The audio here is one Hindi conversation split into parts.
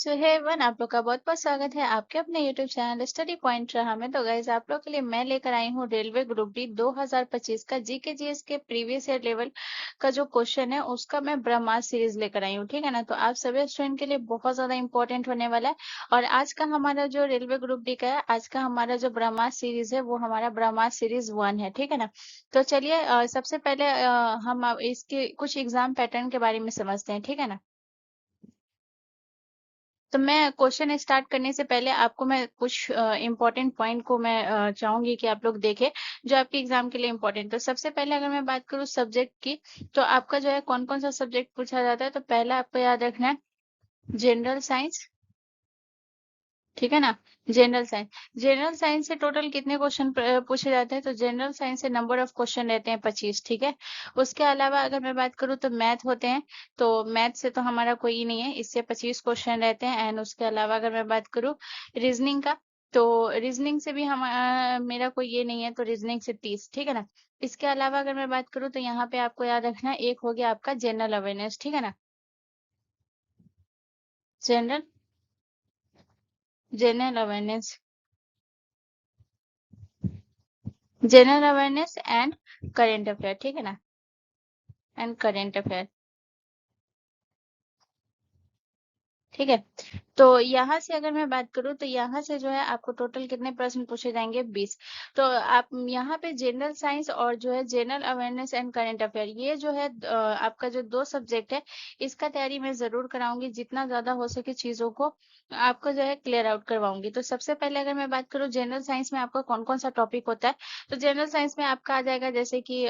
सो हे वन आप लोग का बहुत बहुत स्वागत है आपके अपने यूट्यूब चैनल स्टडी पॉइंट रहा में। तो गाइज आप लोग के लिए मैं लेकर आई हूँ रेलवे ग्रुप डी 2025 का जीके जीएस के प्रीवियस ईयर लेवल का जो क्वेश्चन है उसका मैं ब्रह्मास्त्र सीरीज लेकर आई हूँ। ठीक है ना। तो आप सभी स्टूडेंट के लिए बहुत ज्यादा इंपॉर्टेंट होने वाला है। और आज का हमारा जो रेलवे ग्रुप डी का है, आज का हमारा जो ब्रह्मास्त्र सीरीज है वो हमारा ब्रह्मास्त्र सीरीज 1 है। ठीक है ना। तो चलिए सबसे पहले हम इसके कुछ एग्जाम पैटर्न के बारे में समझते हैं। ठीक है ना। तो मैं क्वेश्चन स्टार्ट करने से पहले आपको मैं कुछ इम्पोर्टेंट पॉइंट को मैं चाहूंगी कि आप लोग देखें जो आपके एग्जाम के लिए इम्पोर्टेंट। तो सबसे पहले अगर मैं बात करूँ सब्जेक्ट की, तो आपका जो है कौन कौन सा सब्जेक्ट पूछा जाता है। तो पहला आपको याद रखना है जनरल साइंस। ठीक है ना। जनरल साइंस से टोटल कितने क्वेश्चन पूछे जाते हैं। तो जनरल साइंस से नंबर ऑफ क्वेश्चन रहते हैं 25। ठीक है। उसके अलावा अगर मैं बात करूँ तो मैथ होते हैं। तो मैथ से तो हमारा कोई ही नहीं है, इससे 25 क्वेश्चन रहते हैं। एंड उसके अलावा अगर मैं बात करूँ रीजनिंग का, तो रीजनिंग से भी हम मेरा कोई ये नहीं है, तो रीजनिंग से 30। ठीक है ना। इसके अलावा अगर मैं बात करूँ तो यहाँ पे आपको याद रखना है, एक हो गया आपका जनरल अवेयरनेस। ठीक है ना। General general awareness general awareness and current affair. ठीक है ना। And current affair. ठीक है। तो यहाँ से अगर मैं बात करूँ तो यहाँ से जो है आपको टोटल कितने प्रश्न पूछे जाएंगे, 20। तो आप यहाँ पे जनरल साइंस और जो है general awareness and current affair, ये जो है आपका जो दो सब्जेक्ट है, इसका तैयारी मैं जरूर कराऊंगी। जितना ज्यादा हो सके चीजों को आपको जो है क्लियर आउट करवाऊंगी। तो सबसे पहले अगर मैं बात करूँ जनरल साइंस में आपका कौन कौन सा टॉपिक होता है। तो जनरल साइंस में आपका आ जाएगा जैसे कि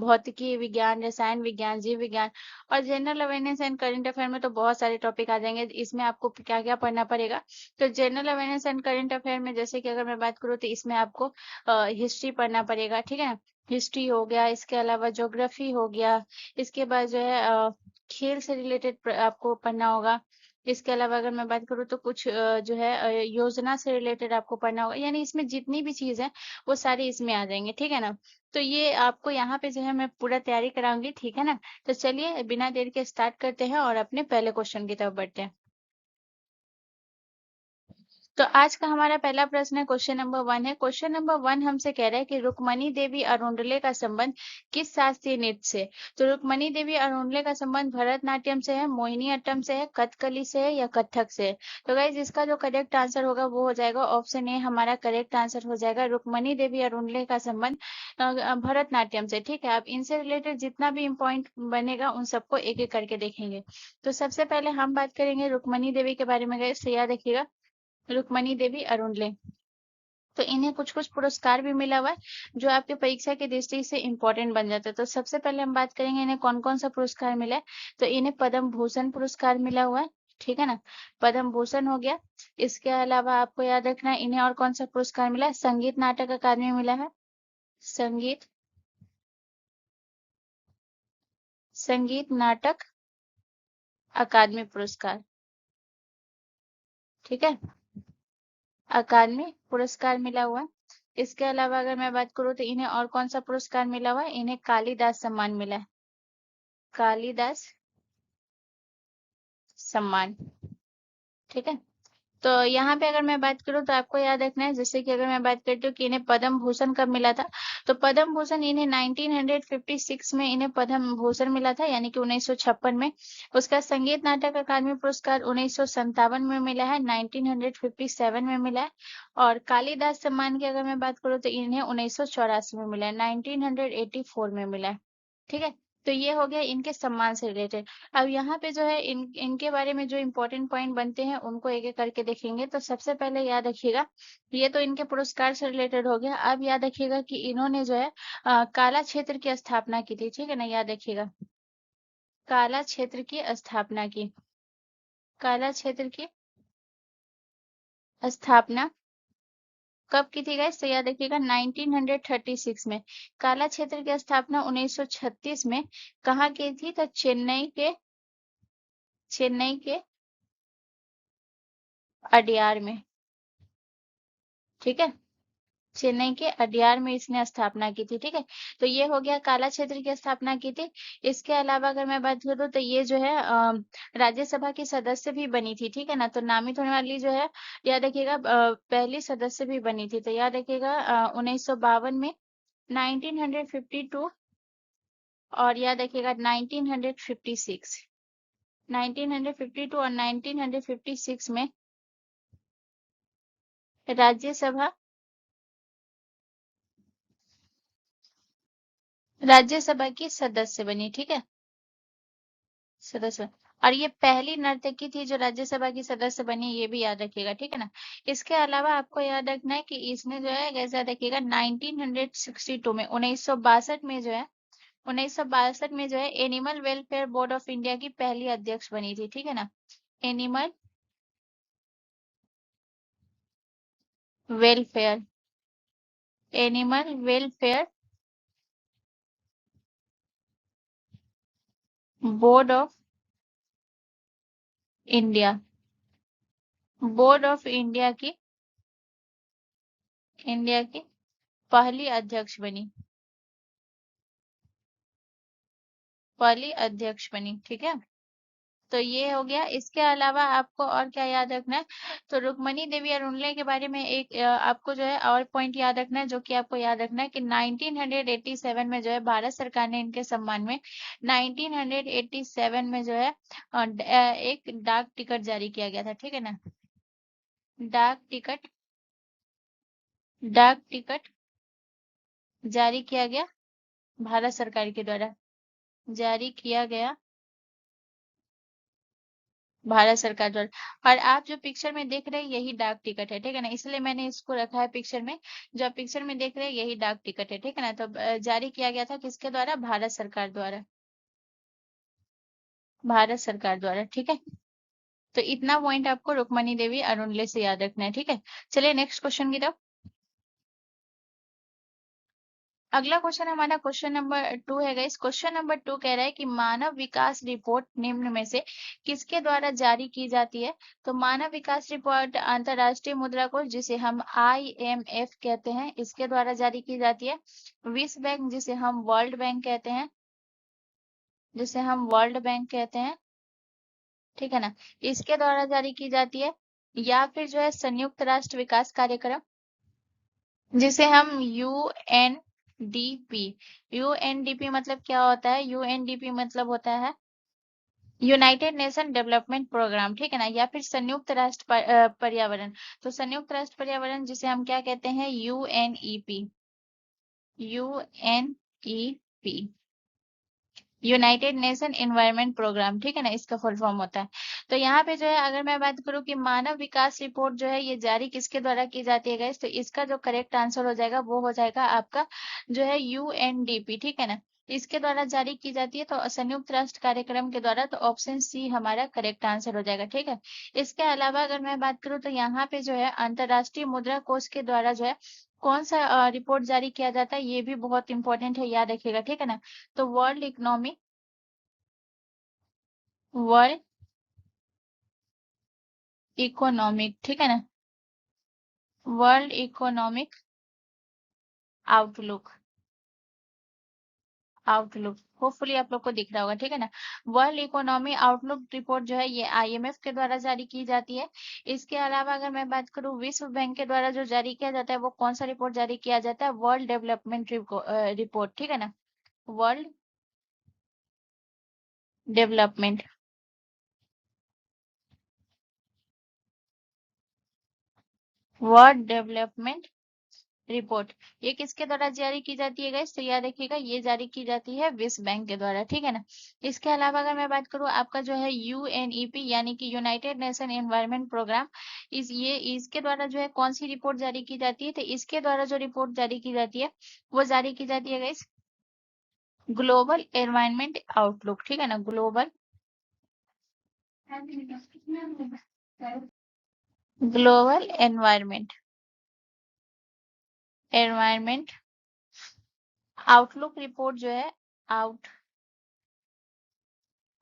भौतिकी विज्ञान, रसायन विज्ञान, जीव विज्ञान। और general awareness and current affair में तो बहुत सारे टॉपिक आ जाएंगे। इसमें आपको क्या क्या पढ़ना पड़ेगा। तो general awareness and current affair में जैसे कि अगर मैं बात करूँ तो इसमें आपको हिस्ट्री पढ़ना पड़ेगा। ठीक है ना। हिस्ट्री हो गया, इसके अलावा ज्योग्राफी हो गया, इसके बाद जो है खेल से रिलेटेड आपको पढ़ना होगा। इसके अलावा अगर मैं बात करूँ तो कुछ जो है योजना से रिलेटेड आपको पढ़ना होगा। यानी इसमें जितनी भी चीज है वो सारी इसमें आ जाएंगे। ठीक है ना। तो ये आपको यहाँ पे जो है मैं पूरा तैयारी कराऊंगी। ठीक है ना। तो चलिए बिना देर के स्टार्ट करते हैं और अपने पहले क्वेश्चन की तरफ बढ़ते हैं। तो आज का हमारा पहला प्रश्न है, क्वेश्चन नंबर 1 है। क्वेश्चन नंबर 1 हमसे कह रहा है कि रुक्मणी देवी अरुणडले का संबंध किस शास्त्रीय नृत्य से। तो रुक्मणी देवी अरुणडले का संबंध भरतनाट्यम से है, मोहिनीअट्टम से है, कथकली से है या कथक से है। तो गाइज इसका जो करेक्ट आंसर होगा वो हो जाएगा ऑप्शन ए, हमारा करेक्ट आंसर हो जाएगा रुक्मणी देवी अरुणडले का संबंध भरतनाट्यम से। ठीक है। अब इनसे रिलेटेड जितना भी इम्पॉइंट बनेगा उन सबको एक एक करके देखेंगे। तो सबसे पहले हम बात करेंगे रुक्मणी देवी के बारे में। गाइज तो याद रखिएगा रुक्मणी देवी अरुणले, तो इन्हें कुछ कुछ पुरस्कार भी मिला हुआ है जो आपके परीक्षा की दृष्टि से इम्पोर्टेंट बन जाता है। तो सबसे पहले हम बात करेंगे इन्हें कौन कौन सा पुरस्कार मिला है। तो इन्हें पद्म भूषण पुरस्कार मिला हुआ है। ठीक है ना। पद्म भूषण हो गया। इसके अलावा आपको याद रखना है इन्हें और कौन सा पुरस्कार मिला है, संगीत नाटक अकादमी मिला है। संगीत संगीत नाटक अकादमी पुरस्कार। ठीक है। अकादमी पुरस्कार मिला हुआ है। इसके अलावा अगर मैं बात करूँ तो इन्हें और कौन सा पुरस्कार मिला हुआ है, इन्हें कालिदास सम्मान मिला है। कालिदास सम्मान। ठीक है। तो यहाँ पे अगर मैं बात करूँ तो आपको याद रखना है, जैसे कि अगर मैं बात करती हूँ कि इन्हें पद्म भूषण कब मिला था। तो पद्म भूषण इन्हें 1956 में इन्हें पद्म भूषण मिला था, यानी कि 1956 में। उसका संगीत नाटक अकादमी पुरस्कार 1957 में मिला है, 1957 में मिला है। और कालिदास सम्मान की अगर मैं बात करूँ तो इन्हें 1984 में मिला है, 1984 में मिला है। ठीक है। तो ये हो गया इनके सम्मान से रिलेटेड। अब यहाँ पे जो है इनके बारे में जो इम्पोर्टेंट पॉइंट बनते हैं उनको एक एक करके देखेंगे। तो सबसे पहले याद रखिएगा, ये तो इनके पुरस्कार से रिलेटेड हो गया। अब याद रखिएगा कि इन्होंने जो है काला क्षेत्र की स्थापना की थी। ठीक है ना। याद रखिएगा काला क्षेत्र की स्थापना की। काला क्षेत्र की स्थापना कब की थी गाइस। तो याद रखिएगा 1936 में। काला क्षेत्र की स्थापना 1936 में कहाँ की थी। तो चेन्नई के अडियार में। ठीक है। चेन्नई के अडयार में इसने स्थापना की थी। ठीक है, तो ये हो गया काला क्षेत्र की स्थापना की थी। इसके अलावा अगर मैं बात करूँ तो ये जो है राज्यसभा की सदस्य भी बनी थी। ठीक है ना, तो नामित होने वाली जो है, याद रखिएगा, पहली सदस्य भी बनी थी। तो याद रखिएगा 1952 में, 1952, और याद रखिएगा 1956, 1952 और 1956 में राज्यसभा राज्यसभा की सदस्य बनी। ठीक है, सदस्य। और ये पहली नर्तकी थी जो राज्यसभा की सदस्य बनी, ये भी याद रखिएगा। ठीक है ना, इसके अलावा आपको याद रखना है कि इसने जो है, कैसे याद रखिएगा, 1962 में, 1962 में जो है, 1962 में जो है animal welfare board of India की पहली अध्यक्ष बनी थी। ठीक है ना, animal welfare, animal welfare board of India, board of India की पहली अध्यक्ष बनी, पहली अध्यक्ष बनी। ठीक है, तो ये हो गया। इसके अलावा आपको और क्या याद रखना है, तो रुक्मणी देवी अरुणले के बारे में एक आपको जो है और पॉइंट याद रखना है, जो कि आपको याद रखना है कि 1987 में जो है भारत सरकार ने इनके सम्मान में, 1987 में जो है एक डाक टिकट जारी किया गया था। ठीक है ना, डाक टिकट, डाक टिकट जारी किया गया भारत सरकार के द्वारा, जारी किया गया भारत सरकार द्वारा। और आप जो पिक्चर में देख रहे हैं यही डाक टिकट है। ठीक है ना, इसलिए मैंने इसको रखा है पिक्चर में। जो आप पिक्चर में देख रहे हैं यही डाक टिकट है। ठीक है ना, तो जारी किया गया था किसके द्वारा, भारत सरकार द्वारा, भारत सरकार द्वारा। ठीक है, तो इतना पॉइंट आपको रुक्मणी देवी अरुणले से याद रखना है। ठीक है, चलिए नेक्स्ट क्वेश्चन की तरफ। अगला क्वेश्चन हमारा क्वेश्चन नंबर 2 है गाइस। क्वेश्चन नंबर 2 कह रहा है कि मानव विकास रिपोर्ट निम्न में से किसके द्वारा जारी की जाती है। तो मानव विकास रिपोर्ट अंतरराष्ट्रीय मुद्रा कोष, जिसे हम IMF कहते हैं, इसके द्वारा जारी की जाती है। विश्व बैंक, जिसे हम वर्ल्ड बैंक कहते हैं, जिसे हम वर्ल्ड बैंक कहते हैं, ठीक है ना, इसके द्वारा जारी की जाती है। या फिर जो है संयुक्त राष्ट्र विकास कार्यक्रम, जिसे हम UNDP, UNDP मतलब क्या होता है, UNDP मतलब होता है यूनाइटेड नेशन डेवलपमेंट प्रोग्राम। ठीक है ना, या फिर संयुक्त राष्ट्र पर्यावरण, तो संयुक्त राष्ट्र पर्यावरण जिसे हम क्या कहते हैं, UNEP, UNEP, United Nation Environment Programme. ठीक है ना, इसका फुल फॉर्म होता है। तो यहाँ पे जो है अगर मैं बात करूँ कि मानव विकास रिपोर्ट जो है ये जारी किसके द्वारा की जाती है गाइस, तो इसका जो करेक्ट आंसर हो जाएगा वो हो जाएगा आपका जो है UNDP। ठीक है ना, इसके द्वारा जारी की जाती है, तो संयुक्त राष्ट्र कार्यक्रम के द्वारा, तो ऑप्शन सी हमारा करेक्ट आंसर हो जाएगा। ठीक है, इसके अलावा अगर मैं बात करूँ तो यहाँ पे जो है अंतरराष्ट्रीय मुद्रा कोष के द्वारा जो है कौन सा रिपोर्ट जारी किया जाता है, ये भी बहुत इंपॉर्टेंट है, याद रखिएगा। ठीक है ना, तो वर्ल्ड इकोनॉमी, वर्ल्ड इकोनॉमिक, ठीक है ना, world economic outlook, outlook hopefully आप लोग को दिख रहा होगा। ठीक है ना, वर्ल्ड इकोनॉमी आउटलुक रिपोर्ट जो है ये IMF के द्वारा जारी की जाती है। इसके अलावा अगर मैं बात करूं विश्व बैंक के द्वारा जो जारी किया जाता है वो कौन सा रिपोर्ट जारी किया जाता है, वर्ल्ड डेवलपमेंट रिपोर्ट। ठीक है ना, world development, world development report, ये किसके द्वारा जारी की जाती है गाइस, तो याद रखिएगा ये जारी की जाती है विश्व बैंक के द्वारा। ठीक है ना, इसके अलावा अगर मैं बात करूँ आपका जो है UNEP यानी कि यूनाइटेड नेशन एनवायरनमेंट प्रोग्राम, इसके द्वारा जो है कौन सी रिपोर्ट जारी की जाती है, तो इसके द्वारा जो रिपोर्ट जारी की जाती है वो जारी की जाती है गाइस ग्लोबल एनवायरनमेंट आउटलुक। ठीक है ना, global, global environment, environment outlook report जो है,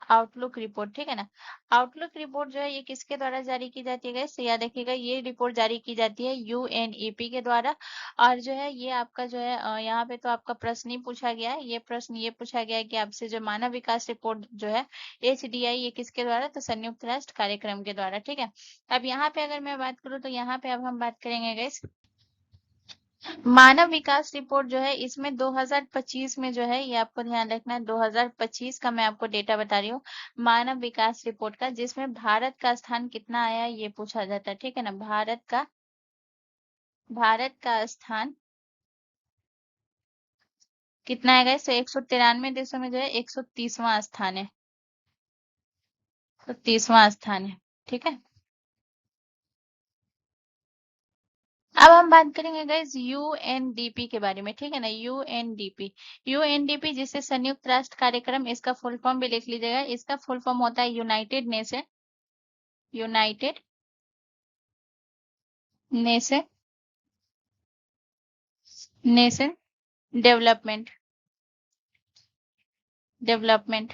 आउटलुक रिपोर्ट, ठीक है ना। आउटलुक रिपोर्ट जो है ये किसके द्वारा जारी की जाती है गाइस? तो याद रखिएगा ये रिपोर्ट जारी की जाती है यूएनईपी के द्वारा। और जो है ये आपका जो है यहाँ पे तो आपका प्रश्न ही पूछा गया है। ये प्रश्न ये पूछा गया है कि आपसे जो मानव विकास रिपोर्ट जो है एचडीआई, ये किसके द्वारा? तो संयुक्त राष्ट्र कार्यक्रम के द्वारा, ठीक है। अब यहाँ पे अगर मैं बात करूँ तो यहाँ पे अब हम बात करेंगे गाइस मानव विकास रिपोर्ट जो है इसमें 2025 में जो है ये आपको ध्यान रखना है, 2025 का मैं आपको डेटा बता रही हूँ मानव विकास रिपोर्ट का, जिसमें भारत का स्थान कितना आया है ये पूछा जाता है, ठीक है ना। भारत का स्थान कितना है गाइस? तो 193 देशों में जो है 130वां स्थान है, तो 30वां स्थान है, ठीक है। अब हम बात करेंगे गाइस यूएनडीपी के बारे में, ठीक है ना। यूएनडीपी, यूएनडीपी जिसे संयुक्त राष्ट्र कार्यक्रम, इसका फुल फॉर्म भी लिख लीजिएगा। इसका फुल फॉर्म होता है United Nation Nation Development Development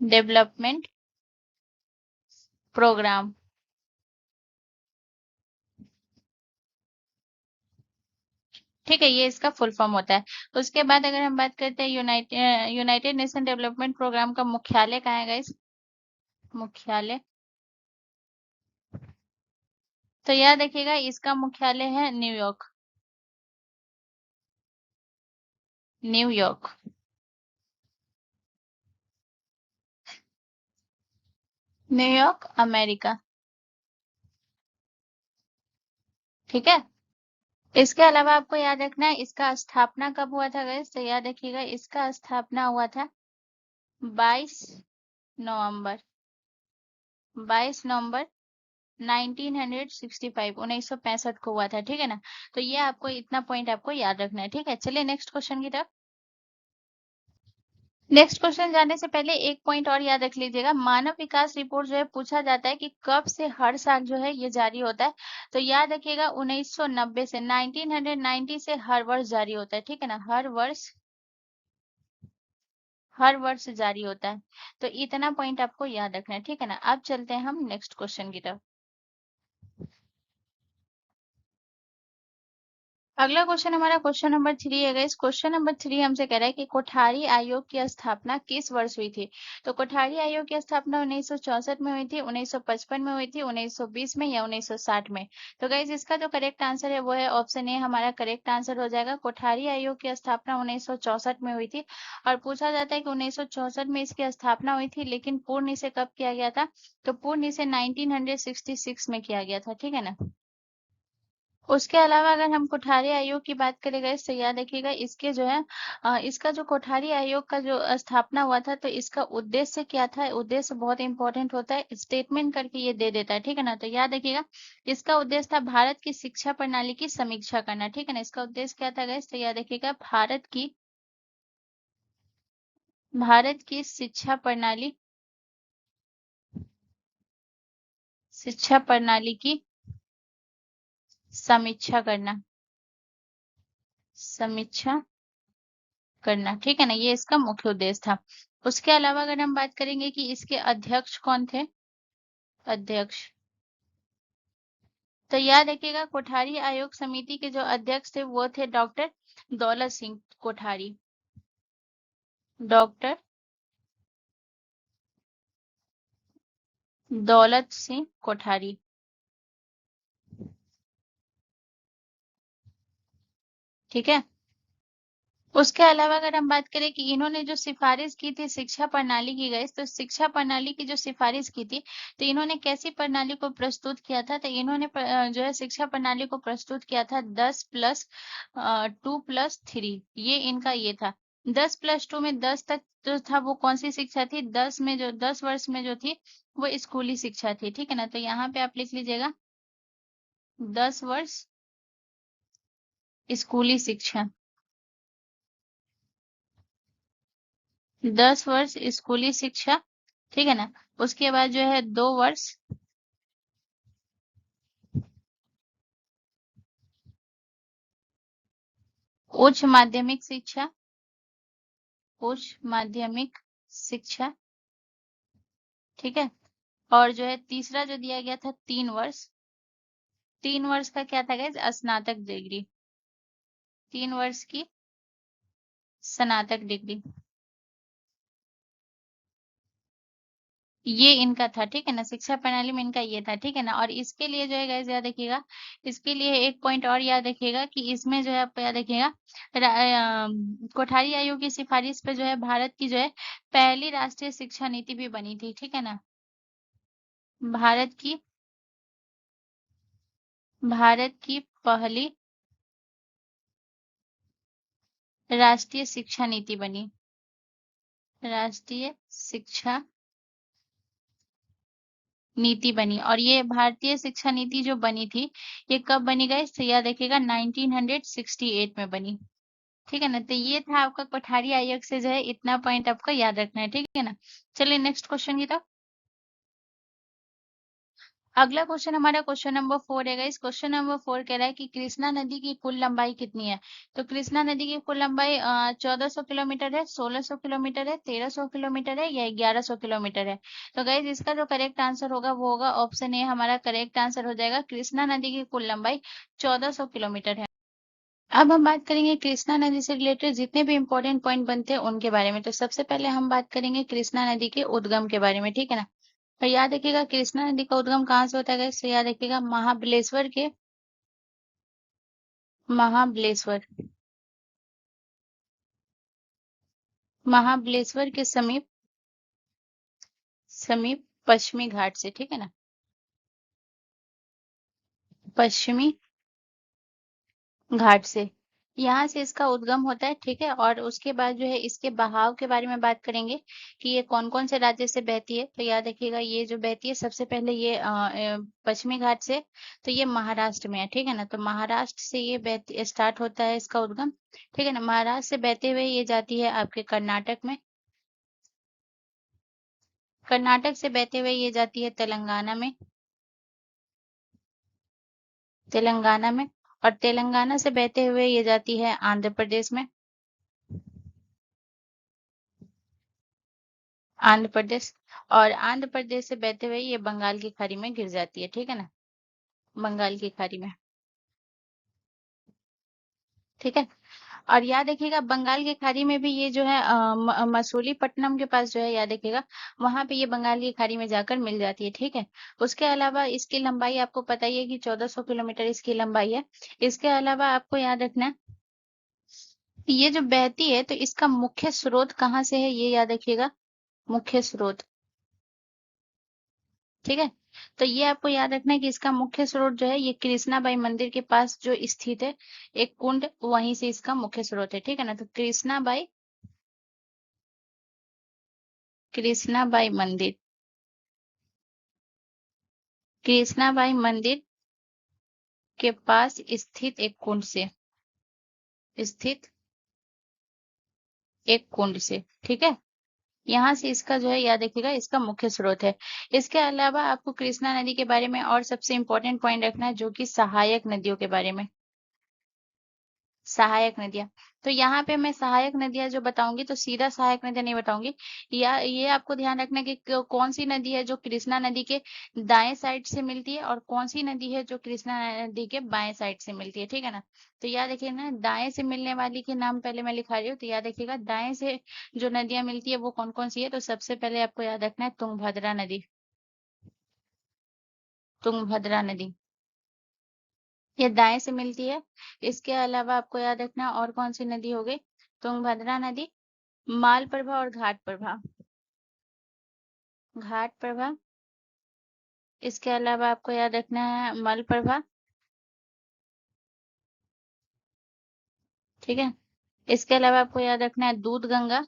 Development Programme, ठीक है। ये इसका फुल फॉर्म होता है। उसके बाद अगर हम बात करते हैं यूनाइटेड नेशन डेवलपमेंट प्रोग्राम का मुख्यालय कहाँ है गाइस? मुख्यालय, तो याद रखिएगा इसका मुख्यालय है न्यूयॉर्क, न्यूयॉर्क, न्यूयॉर्क अमेरिका, ठीक है। इसके अलावा आपको याद रखना है इसका स्थापना कब हुआ था गाइस? तो याद रखिएगा इसका स्थापना हुआ था 22 नवंबर 22 नवंबर 1965, 1965 को हुआ था, ठीक है ना। तो ये आपको इतना पॉइंट आपको याद रखना है, ठीक है। चलिए नेक्स्ट क्वेश्चन की तरफ। नेक्स्ट क्वेश्चन जाने से पहले एक पॉइंट और याद रख लीजिएगा, मानव विकास रिपोर्ट जो है पूछा जाता है कि कब से हर साल जो है ये जारी होता है। तो याद रखिएगा 1990 से, 1990 से हर वर्ष जारी होता है, ठीक है ना। हर वर्ष जारी होता है। तो इतना पॉइंट आपको याद रखना है, ठीक है ना। अब चलते हैं हम नेक्स्ट क्वेश्चन की तरफ। अगला क्वेश्चन हमारा क्वेश्चन नंबर 3 है गाइस। क्वेश्चन नंबर 3 हमसे कह रहा है कि कोठारी आयोग की स्थापना किस वर्ष हुई थी? तो कोठारी आयोग की स्थापना 1964 में हुई थी, 1955 में हुई थी, 1920 में या 1960 में? तो गाइस इसका जो करेक्ट आंसर है वो है ऑप्शन ए, हमारा करेक्ट आंसर हो जाएगा। कोठारी आयोग की स्थापना 1964 में हुई थी। और पूछा जाता है कि 1964 में इसकी स्थापना हुई थी, लेकिन पूर्ण इसे कब किया गया था? तो पूर्ण इसे 1966 में किया गया था, ठीक है ना। उसके अलावा अगर हम कोठारी आयोग की बात करें गाइस, तो याद रखिएगा इसके जो है इसका जो कोठारी आयोग का जो स्थापना हुआ था, तो इसका उद्देश्य क्या था? उद्देश्य बहुत इंपॉर्टेंट होता है, स्टेटमेंट करके ये दे देता है, ठीक है ना। तो याद रखिएगा इसका उद्देश्य था भारत की शिक्षा प्रणाली की समीक्षा करना, ठीक है ना। इसका उद्देश्य क्या था गाइस? तो याद रखिएगा भारत की शिक्षा प्रणाली की समीक्षा करना, समीक्षा करना, ठीक है ना। ये इसका मुख्य उद्देश्य था। उसके अलावा अगर हम बात करेंगे कि इसके अध्यक्ष कौन थे? अध्यक्ष, तो याद रखिएगा कोठारी आयोग समिति के जो अध्यक्ष थे वो थे डॉक्टर दौलत सिंह कोठारी, डॉक्टर दौलत सिंह कोठारी, ठीक है। उसके अलावा अगर हम बात करें कि इन्होंने जो सिफारिश की थी शिक्षा प्रणाली की गई, तो शिक्षा प्रणाली की जो सिफारिश की थी, तो इन्होंने कैसी प्रणाली को प्रस्तुत किया था? तो इन्होंने जो है शिक्षा प्रणाली को प्रस्तुत किया था 10+2+3, ये इनका ये था। 10+2 में 10 तक जो था वो कौन सी शिक्षा थी? 10 वर्ष में जो थी वो स्कूली शिक्षा थी, ठीक है ना। तो यहाँ पे आप लिख लीजिएगा 10 वर्ष स्कूली शिक्षा, 10 वर्ष स्कूली शिक्षा, ठीक है ना। उसके बाद जो है 2 वर्ष उच्च माध्यमिक शिक्षा, उच्च माध्यमिक शिक्षा, ठीक है। और जो है तीसरा जो दिया गया था 3 वर्ष, 3 वर्ष का क्या था गाइस, स्नातक डिग्री, 3 वर्ष की स्नातक डिग्री, ये इनका था, ठीक है ना। शिक्षा प्रणाली में इनका ये था, ठीक है ना। और इसके लिए जो है गाइस याद रखिएगा, इसके लिए एक पॉइंट और याद रखिएगा कि इसमें जो है आपको याद रखिएगा, कोठारी आयोग की सिफारिश पे जो है भारत की जो है पहली राष्ट्रीय शिक्षा नीति भी बनी थी, ठीक है ना। भारत की पहली राष्ट्रीय शिक्षा नीति बनी, राष्ट्रीय शिक्षा नीति बनी। और ये भारतीय शिक्षा नीति जो बनी थी, ये कब बनी गाइस, तो याद रखिएगा 1968 में बनी, ठीक है ना। तो ये था आपका कोठारी आयोग से जो है इतना पॉइंट आपको याद रखना है, ठीक है ना। चलिए नेक्स्ट क्वेश्चन की तरफ। अगला क्वेश्चन हमारा क्वेश्चन नंबर 4 है गाइस। क्वेश्चन नंबर 4 कह रहा है कि कृष्णा नदी की कुल लंबाई कितनी है। तो कृष्णा नदी की कुल लंबाई 1400 किलोमीटर है, 1600 किलोमीटर है, 1300 किलोमीटर है या 1100 किलोमीटर है। तो गाइस इसका जो करेक्ट आंसर होगा वो होगा ऑप्शन ए, हमारा करेक्ट आंसर हो जाएगा। कृष्णा नदी की कुल लंबाई 1400 किलोमीटर है। अब हम बात करेंगे कृष्णा नदी से रिलेटेड जितने भी इंपॉर्टेंट पॉइंट बनते हैं उनके बारे में। तो सबसे पहले हम बात करेंगे कृष्णा नदी के उद्गम के बारे में, ठीक है ना। और याद रखिएगा कृष्णा नदी का उद्गम कहाँ से होता है गाइस, तो याद रखिएगा महाबलेश्वर महाबलेश्वर के समीप समीप पश्चिमी घाट से, ठीक है ना, पश्चिमी घाट से, यहाँ से इसका उद्गम होता है, ठीक है। और उसके बाद जो है इसके बहाव के बारे में बात करेंगे कि ये कौन कौन से राज्य से बहती है। तो याद रखिएगा ये जो बहती है सबसे पहले ये पश्चिमी घाट से, तो ये महाराष्ट्र में है, ठीक है ना। तो महाराष्ट्र से ये बहती स्टार्ट होता है इसका उद्गम, ठीक है ना। महाराष्ट्र से बहते हुए ये जाती है आपके कर्नाटक में, कर्नाटक से बहते हुए ये जाती है तेलंगाना में, तेलंगाना में। और तेलंगाना से बहते हुए ये जाती है आंध्र प्रदेश में, आंध्र प्रदेश। और आंध्र प्रदेश से बहते हुए ये बंगाल की खाड़ी में गिर जाती है, ठीक है ना, बंगाल की खाड़ी में, ठीक है। और याद रखिएगा बंगाल की खाड़ी में भी ये जो है मसूलीपट्टनम के पास जो है, याद रखिएगा वहां पे ये बंगाल की खाड़ी में जाकर मिल जाती है, ठीक है। उसके अलावा इसकी लंबाई आपको पता ही है कि 1400 किलोमीटर इसकी लंबाई है। इसके अलावा आपको याद रखना है कि ये जो बहती है तो इसका मुख्य स्रोत कहाँ से है, ये याद रखिएगा, मुख्य स्रोत, ठीक है। तो ये आपको याद रखना है कि इसका मुख्य स्रोत जो है ये कृष्णाबाई मंदिर के पास जो स्थित है एक कुंड, वहीं से इसका मुख्य स्रोत है, ठीक है ना। तो कृष्णाबाई मंदिर, कृष्णाबाई मंदिर के पास स्थित एक कुंड से, स्थित एक कुंड से, ठीक है। यहाँ से इसका जो है याद रखिएगा इसका मुख्य स्रोत है। इसके अलावा आपको कृष्णा नदी के बारे में और सबसे इंपॉर्टेंट पॉइंट रखना है जो कि सहायक नदियों के बारे में, सहायक नदियाँ। तो यहाँ पे मैं सहायक नदियाँ जो बताऊंगी तो सीधा सहायक नदियाँ नहीं बताऊंगी, या ये आपको ध्यान रखना है कि कौन सी नदी है जो कृष्णा नदी के दाएं साइड से मिलती है और कौन सी नदी है जो कृष्णा नदी के बाएं साइड से मिलती है, ठीक है ना। तो याद रखिए ना, दाएं से मिलने वाली के नाम पहले मैं लिखा रही हूँ, तो याद रखिएगा दाएं से जो नदियां मिलती है वो कौन कौन सी है। तो सबसे पहले आपको याद रखना है तुंगभद्रा नदी, तुंगभद्रा नदी ये दाएं से मिलती है। इसके अलावा आपको याद रखना और कौन सी नदी हो गई, तुंगभद्रा नदी, मालप्रभा और घाटप्रभा, घाटप्रभा। इसके अलावा आपको याद रखना है मलप्रभा, ठीक है। इसके अलावा आपको याद रखना है दूध गंगा,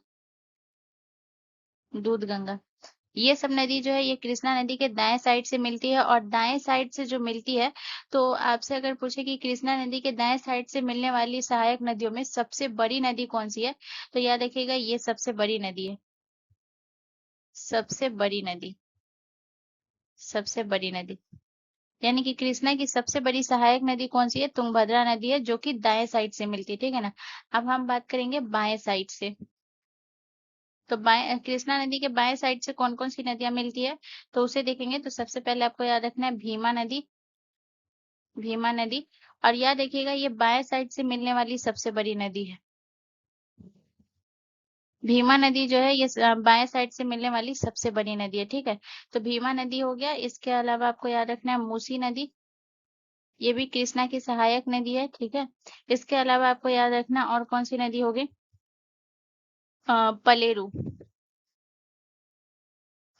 दूध गंगा। ये सब नदी जो है ये कृष्णा नदी के दाएं साइड से मिलती है। और दाएं साइड से जो मिलती है, तो आपसे अगर पूछे कि कृष्णा नदी के दाएं साइड से मिलने वाली सहायक नदियों में सबसे बड़ी नदी कौन सी है, तो याद रखिएगा ये सबसे बड़ी नदी है, सबसे बड़ी नदी, सबसे बड़ी नदी। यानी कि कृष्णा की सबसे बड़ी सहायक नदी कौन सी है, तुंगभद्रा नदी है जो कि दाएं साइड से मिलती है, ठीक है ना। अब हम बात करेंगे बाएं साइड से, तो बाएं कृष्णा नदी के बाएं साइड से कौन कौन सी नदियां मिलती है, तो उसे देखेंगे। तो सबसे पहले आपको याद रखना है भीमा नदी, भीमा नदी। और याद रखिएगा ये बाएं साइड से मिलने वाली सबसे बड़ी नदी है। भीमा नदी जो है ये बाएं साइड से मिलने वाली सबसे बड़ी नदी है, ठीक है। तो भीमा नदी हो गया। इसके अलावा आपको याद रखना है मूसी नदी, ये भी कृष्णा की सहायक नदी है, ठीक है। इसके अलावा आपको याद रखना और कौन सी नदी होगी, पलेरू,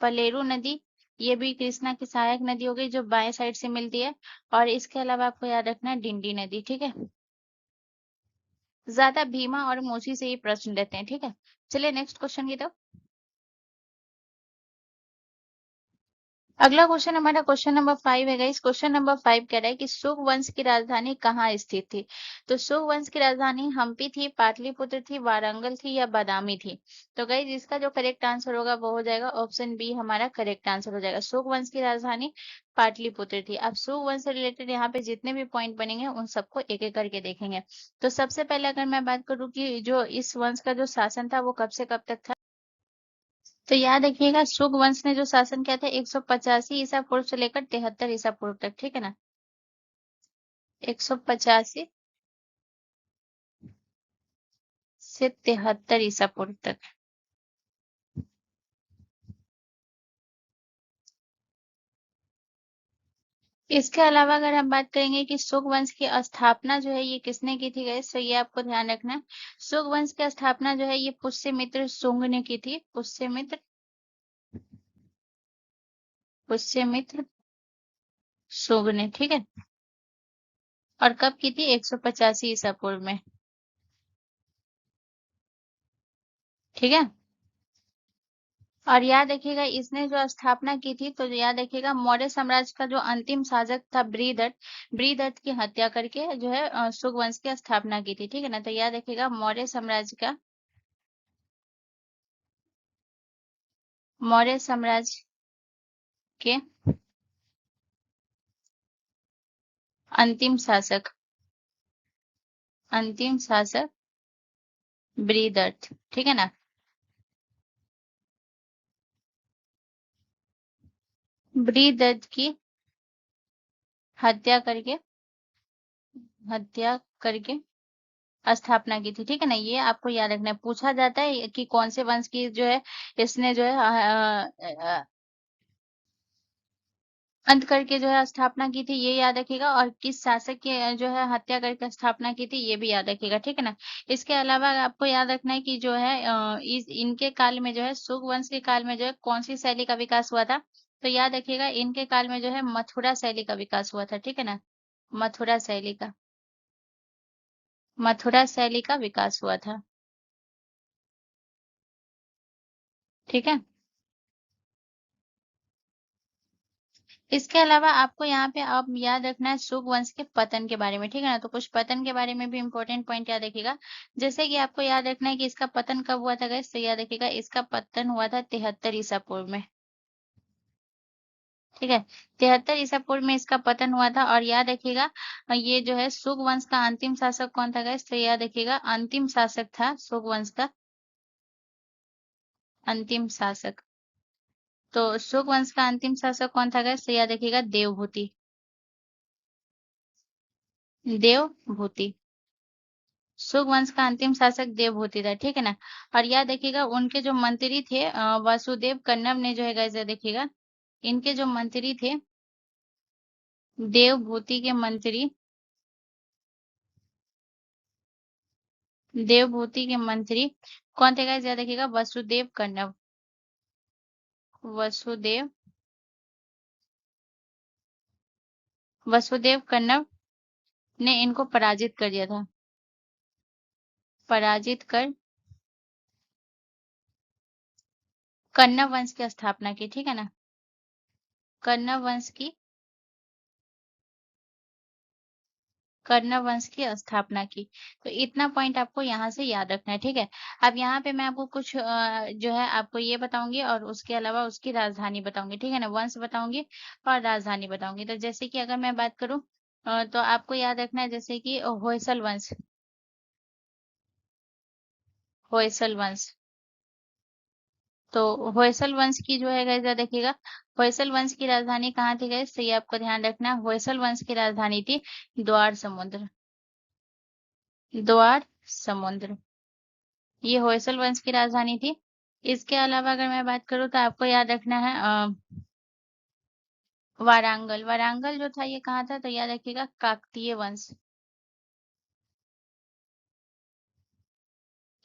पलेरू नदी, ये भी कृष्णा की सहायक नदी हो गई जो बाएं साइड से मिलती है। और इसके अलावा आपको याद रखना है डिंडी नदी, ठीक है। ज्यादा भीमा और मूसी से ही प्रश्न रहते हैं, ठीक है। चलिए नेक्स्ट क्वेश्चन की तरफ। अगला क्वेश्चन हमारा क्वेश्चन नंबर 5 है गाइस। क्वेश्चन नंबर 5 कह रहा है कि शुंग वंश की राजधानी कहाँ स्थित थी। तो शुंग वंश की राजधानी हम्पी थी, पाटलिपुत्र थी, वारंगल थी या बादामी थी। तो गाइस इसका जो करेक्ट आंसर होगा वो हो जाएगा ऑप्शन बी, हमारा करेक्ट आंसर हो जाएगा। शुंग वंश की राजधानी पाटलिपुत्र थी। अब शुंग वंश से रिलेटेड यहाँ पे जितने भी पॉइंट बनेंगे उन सबको एक एक करके देखेंगे। तो सबसे पहले अगर मैं बात करूँ कि जो इस वंश का जो शासन था वो कब से कब तक था, तो याद रखिएगा शुंग वंश ने जो शासन किया था 185 ईसा पूर्व से लेकर 73 ईसा पूर्व तक, ठीक है ना। 185 से 73 ईसा पूर्व तक। इसके अलावा अगर हम बात करेंगे कि शुंग वंश की स्थापना जो है ये किसने की थी गाइस, तो ये आपको ध्यान रखना है। शुंग वंश की स्थापना जो है ये पुष्यमित्र शुंग ने की थी। पुष्यमित्र, पुष्यमित्र शुंग ने, ठीक है। और कब की थी, 185 ईसा पूर्व में, ठीक है। और याद रखिएगा इसने जो स्थापना की थी, तो याद रखिएगा मौर्य साम्राज्य का जो अंतिम शासक था बृहदत्त, बृहदत्त की हत्या करके जो है शुंग वंश की स्थापना की थी, ठीक है ना। तो याद रखिएगा मौर्य साम्राज्य का, मौर्य साम्राज्य के अंतिम शासक, अंतिम शासक बृहदत्त, ठीक है ना। बृहदत्त की हत्या करके, हत्या करके स्थापना की थी, ठीक है ना। ये आपको याद रखना है। पूछा जाता है कि कौन से वंश की जो है इसने जो है अंत करके जो है स्थापना की थी, ये याद रखिएगा। और किस शासक की जो है हत्या करके स्थापना की थी, ये भी याद रखिएगा, ठीक है ना। इसके अलावा आपको याद रखना है कि जो है इस इनके काल में जो है शुंग वंश के काल में जो है कौन सी शैली का विकास हुआ था, तो याद रखिएगा इनके काल में जो है मथुरा शैली का विकास हुआ था, ठीक है ना। मथुरा शैली का, मथुरा शैली का विकास हुआ था, ठीक है। इसके अलावा आपको यहाँ पे अब याद रखना है शुंग वंश के पतन के बारे में, ठीक है ना। तो कुछ पतन के बारे में भी इंपॉर्टेंट पॉइंट याद रखिएगा। जैसे कि आपको याद रखना है कि इसका पतन कब हुआ था गाइस, तो याद रखिएगा इसका पतन हुआ था 73 ईसा पूर्व में, ठीक है। 73 ईसा पूर्व में इसका पतन हुआ था। और याद रखिएगा ये जो है शुंग वंश का अंतिम शासक कौन था गाइस, तो याद रखिएगा अंतिम शासक था शुंग वंश का अंतिम शासक। तो शुंग वंश का अंतिम शासक कौन था गाइस, तो याद रखिएगा देवभूति, देवभूति। शुंग वंश का अंतिम शासक देवभूति था, ठीक है ना। और याद रखिएगा उनके जो मंत्री थे वासुदेव कन्नम ने जो है गाइस देखिएगा इनके जो मंत्री थे देवभूति के मंत्री, देवभूति के मंत्री कौन थे गाइस, याद रखिएगा वसुदेव कन्नम, वसुदेव, वसुदेव कन्नम ने इनको पराजित कर दिया था, पराजित कर कन्नव वंश की स्थापना की, ठीक है ना। कन्नव वंश की, कर्ण वंश की स्थापना की। तो इतना पॉइंट आपको यहाँ से याद रखना है, ठीक है। अब यहाँ पे मैं आपको कुछ जो है आपको ये बताऊंगी और उसके अलावा उसकी राजधानी बताऊंगी, ठीक है ना। वंश बताऊंगी और राजधानी बताऊंगी। तो जैसे कि अगर मैं बात करूँ तो आपको याद रखना है जैसे कि होयसल वंश, होयसल वंश, तो होयसल वंश की जो है गाइस देखिएगा, होयसल वंश की राजधानी कहाँ थी गाइस? तो ये आपको ध्यान रखना है, होयसल वंश की राजधानी थी द्वार समुद्र। द्वार समुद्र, ये होयसल वंश की राजधानी थी। इसके अलावा अगर मैं बात करूँ तो आपको याद रखना है वारांगल। वारांगल जो था ये कहाँ था? तो याद रखिएगा काकतीय वंश।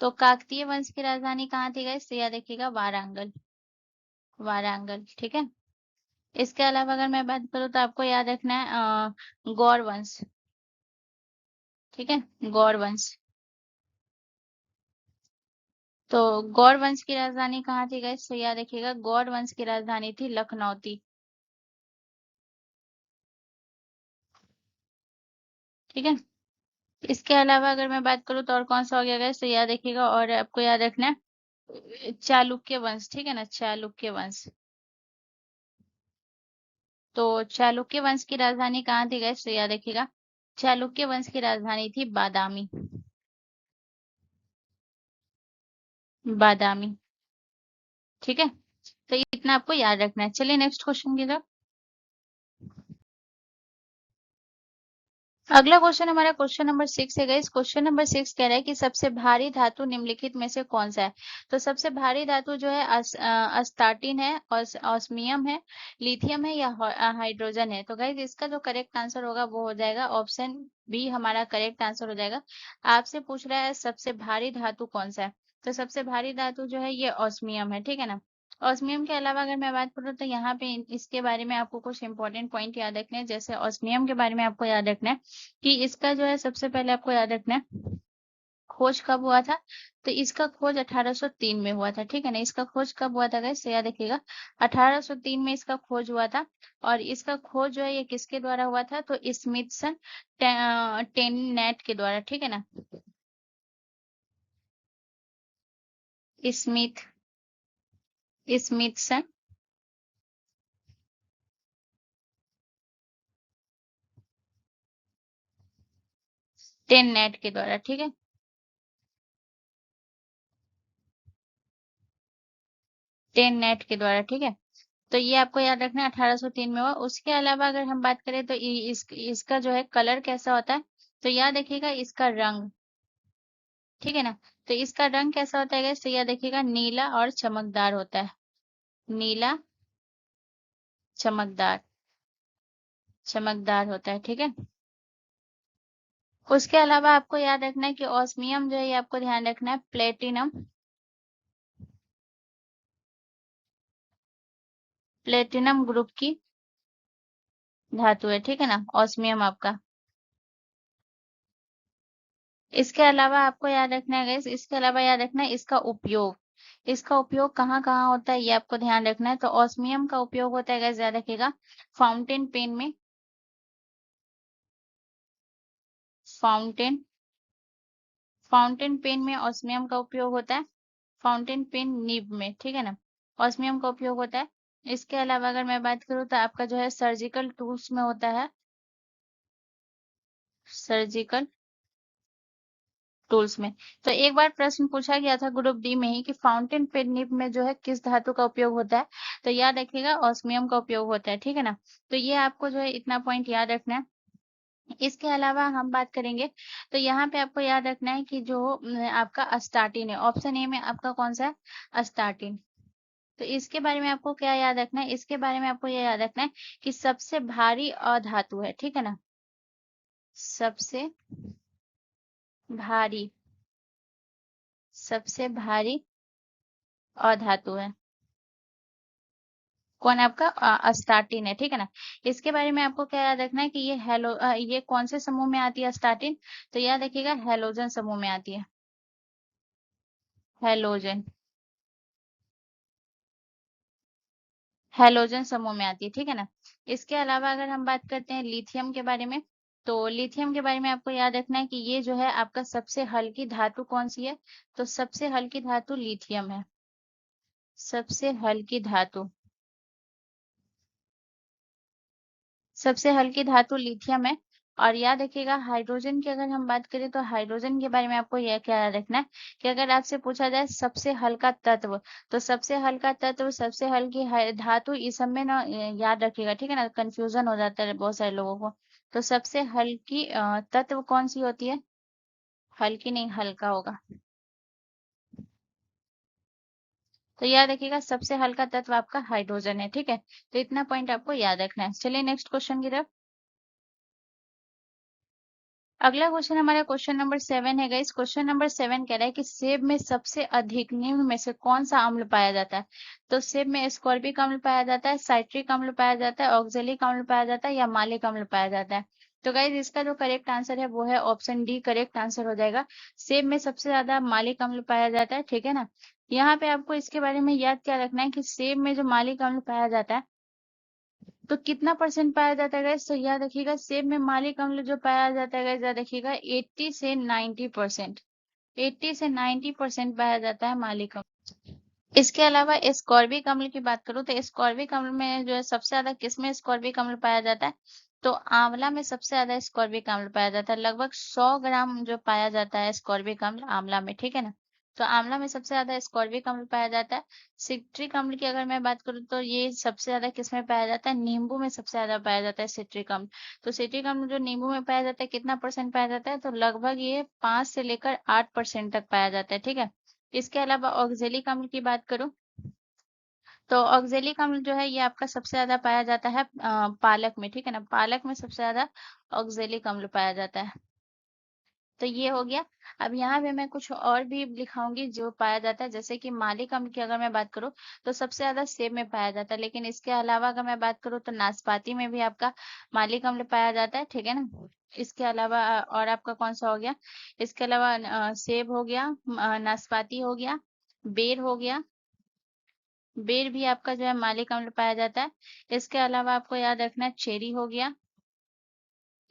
तो काकतीय वंश की राजधानी कहाँ थी गाइस? तो याद रखिएगा वारांगल। वारांगल, ठीक है। इसके अलावा अगर मैं बात करूँ तो आपको याद रखना है गौर वंश, ठीक है, गौर वंश। तो गौर वंश की राजधानी कहाँ थी गाइस? तो याद रखिएगा गौर वंश की राजधानी थी लखनौती, ठीक है। इसके अलावा अगर मैं बात करूँ तो और कौन सा हो गया गाइस? तो याद रखिएगा, और आपको याद रखना है चालुक्य वंश, ठीक है ना, चालुक्य वंश। तो चालुक्य वंश की राजधानी कहाँ थी गाइस? तो याद रखिएगा चालुक्य वंश की राजधानी थी बादामी। बादामी, ठीक है। तो ये इतना आपको याद रखना है। चलिए नेक्स्ट क्वेश्चन की तरफ। अगला क्वेश्चन हमारा क्वेश्चन नंबर 6 है गाइस। क्वेश्चन नंबर 6 कह रहा है कि सबसे भारी धातु निम्नलिखित में से कौन सा है? तो सबसे भारी धातु जो है अस्टाटिन है, ऑस्मियम है, लिथियम है, या हाइड्रोजन है? तो गाइस इसका जो करेक्ट आंसर होगा वो हो जाएगा ऑप्शन बी, हमारा करेक्ट आंसर हो जाएगा। आपसे पूछ रहा है सबसे भारी धातु कौन सा है? तो सबसे भारी धातु जो है ये ऑस्मियम है, ठीक है ना। ऑस्मियम के अलावा अगर मैं बात करूँ तो यहाँ पे इसके बारे में आपको कुछ इंपॉर्टेंट पॉइंट याद रखने हैं। जैसे ऑस्मियम के बारे में आपको याद रखना है कि इसका जो है सबसे पहले आपको याद रखना है खोज कब हुआ था? तो इसका खोज 1803 में हुआ था, ठीक है ना। इसका खोज कब हुआ था गाइस? याद रखिएगा 1803 में इसका खोज हुआ था। और इसका खोज जो है ये किसके द्वारा हुआ था? तो स्मिथसन टेननेट के द्वारा, ठीक है ना। स्मिथ स्मिथसन टेननेट के द्वारा, ठीक है। टेननेट के द्वारा, ठीक है। तो ये आपको याद रखना है 1803 में हुआ। उसके अलावा अगर हम बात करें तो इसका जो है कलर कैसा होता है? तो याद रखिएगा इसका रंग, ठीक है ना। तो इसका रंग कैसा होता है गाइस? तो याद रखिएगा नीला और चमकदार होता है। नीला, चमकदार, चमकदार होता है, ठीक है। उसके अलावा आपको याद रखना है कि ऑस्मियम जो है ये आपको ध्यान रखना है प्लेटिनम, प्लेटिनम ग्रुप की धातु है, ठीक है ना, ऑस्मियम आपका। इसके अलावा आपको याद रखना है गाइस, इसके अलावा याद रखना है इसका उपयोग कहाँ कहाँ होता है ये आपको ध्यान रखना है। तो ऑस्मियम का उपयोग होता है गाइस, याद रखिएगा फाउंटेन पेन में, फाउंटेन फाउंटेन पेन में ऑस्मियम का उपयोग होता है। फाउंटेन पेन निब में, ठीक है ना, ऑस्मियम का उपयोग होता है। इसके अलावा अगर मैं बात करूँ तो आपका जो है सर्जिकल टूल्स में होता है, सर्जिकल टूल्स में। तो एक बार प्रश्न पूछा गया था ग्रुप डी में ही कि फाउंटेन पेन निब में जो है किस धातु का उपयोग होता है? तो याद रखिएगा ऑस्मियम का उपयोग होता है, ठीक है ना। तो ये आपको जो है इतना पॉइंट याद रखना है। इसके अलावा हम बात करेंगे तो यहाँ पे आपको याद रखना है कि जो आपका अस्टाटिन है, ऑप्शन ए में आपका कौन सा है? अस्टाटिन। तो इसके बारे में आपको क्या याद रखना है? इसके बारे में आपको ये याद रखना है कि सबसे भारी अधातु है, ठीक है ना, सबसे भारी, सबसे भारी अधातु है कौन? आपका अस्टाटिन है, ठीक है ना। इसके बारे में आपको क्या याद रखना है कि ये कौन से समूह में आती है अस्टाटिन? तो याद रखिएगा हेलोजन समूह में आती है, हेलोजन, हेलोजन समूह में आती है, ठीक है ना। इसके अलावा अगर हम बात करते हैं लिथियम के बारे में, तो लिथियम के बारे में आपको याद रखना है कि ये जो है आपका सबसे हल्की धातु कौन सी है? तो सबसे हल्की धातु लिथियम है, सबसे हल्की धातु, सबसे हल्की धातु लिथियम है। और याद रखिएगा हाइड्रोजन की अगर हम बात करें तो हाइड्रोजन के बारे में आपको यह क्या याद रखना है कि अगर आपसे पूछा जाए सबसे हल्का तत्व, तो सबसे हल्का तत्व, सबसे हल्की धातु, इस सब में ना याद रखिएगा, ठीक है ना, कंफ्यूजन हो जाता है बहुत सारे लोगों को। तो सबसे हल्की तत्व कौन सी होती है? हल्की नहीं, हल्का होगा। तो याद रखिएगा सबसे हल्का तत्व आपका हाइड्रोजन है, ठीक है। तो इतना पॉइंट आपको याद रखना है। चलिए नेक्स्ट क्वेश्चन की तरफ। अगला क्वेश्चन हमारा क्वेश्चन नंबर 7 है गाइस। क्वेश्चन नंबर 7 कह रहा है कि सेब में सबसे अधिक निम्न में से कौन सा अम्ल पाया जाता है? तो सेब में एस्कॉर्बिक अम्ल पाया जाता है, साइट्रिक अम्ल पाया जाता है, ऑक्जेलिक अम्ल पाया जाता है, या मालिक अम्ल पाया जाता है? तो गाइस इसका जो करेक्ट आंसर है वो है ऑप्शन डी, करेक्ट आंसर हो जाएगा। सेब में सबसे ज्यादा मालिक अम्ल पाया जाता है, ठीक है ना। यहाँ पे आपको इसके बारे में याद क्या रखना है कि सेब में जो मालिक अम्ल पाया जाता है तो कितना परसेंट पाया जाता है गाइस? तो याद रखिएगा सेब में मालिक अम्ल जो पाया जाता है गाइस, याद रखिएगा 80 से 90%, 80 से 90% पाया जाता है मालिक अम्ल। इसके अलावा एस्कॉर्बिक अम्ल की बात करूं तो एस्कॉर्बिक अम्ल में जो है सबसे ज्यादा किसमें एस्कॉर्बिक अम्ल पाया जाता है? तो आंवला में सबसे ज्यादा एस्कॉर्बिक अम्ल पाया जाता है, लगभग 100 ग्राम जो पाया जाता है एस्कॉर्बिक अम्ल आंवला में, ठीक है ना। तो आंवला में सबसे ज्यादा एस्कॉर्बिक अम्ल पाया जाता है। सिट्रिक अम्ल की अगर मैं बात करूं तो ये सबसे ज्यादा किसमें पाया जाता है? नींबू में सबसे ज्यादा पाया जाता है सिट्रिक अम्ल। तो सिट्रिक अम्ल जो नींबू में पाया जाता है कितना परसेंट पाया जाता है? तो लगभग ये 5 से लेकर 8% तक पाया जाता है, ठीक है। इसके अलावा ऑक्जेलिक अम्ल की बात करूं तो ऑक्जेलिक अम्ल जो है ये आपका सबसे ज्यादा पाया जाता है पालक में, ठीक है ना। पालक में सबसे ज्यादा ऑक्जेलिक अम्ल पाया जाता है। तो ये हो गया। अब यहाँ पे मैं कुछ और भी लिखाऊंगी जो पाया जाता है, जैसे कि मालिक अम्ल की अगर मैं बात करूँ तो सबसे ज्यादा सेब में पाया जाता है, लेकिन इसके अलावा अगर मैं बात करूँ तो नाशपाती में भी आपका मालिक अम्ल पाया जाता है, ठीक है ना। इसके अलावा और आपका कौन सा हो गया? इसके अलावा सेब हो गया, नाशपाती हो गया, बेर हो गया। बेर भी आपका जो है मालिक अम्ल पाया जाता है। इसके अलावा आपको याद रखना है चेरी हो गया,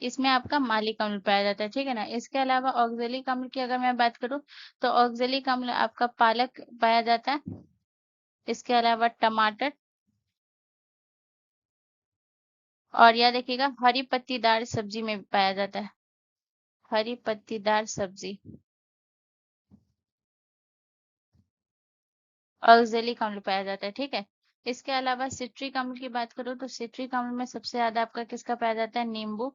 इसमें आपका मालिक अम्ल पाया जाता है, ठीक है ना। इसके अलावा ऑक्जेलिक अम्ल की अगर मैं बात करूं तो ऑक्जेलिक अम्ल आपका पालक पाया जाता है। इसके अलावा टमाटर, और याद रखिएगा हरी पत्तीदार सब्जी में भी पाया जाता है। हरी पत्तीदार सब्जी ऑक्जेलिक अम्ल पाया जाता है, ठीक है। इसके अलावा सिट्रिक अम्ल की बात करूं तो सिट्रिक अम्ल में सबसे ज्यादा आपका किसका पाया जाता है? नींबू।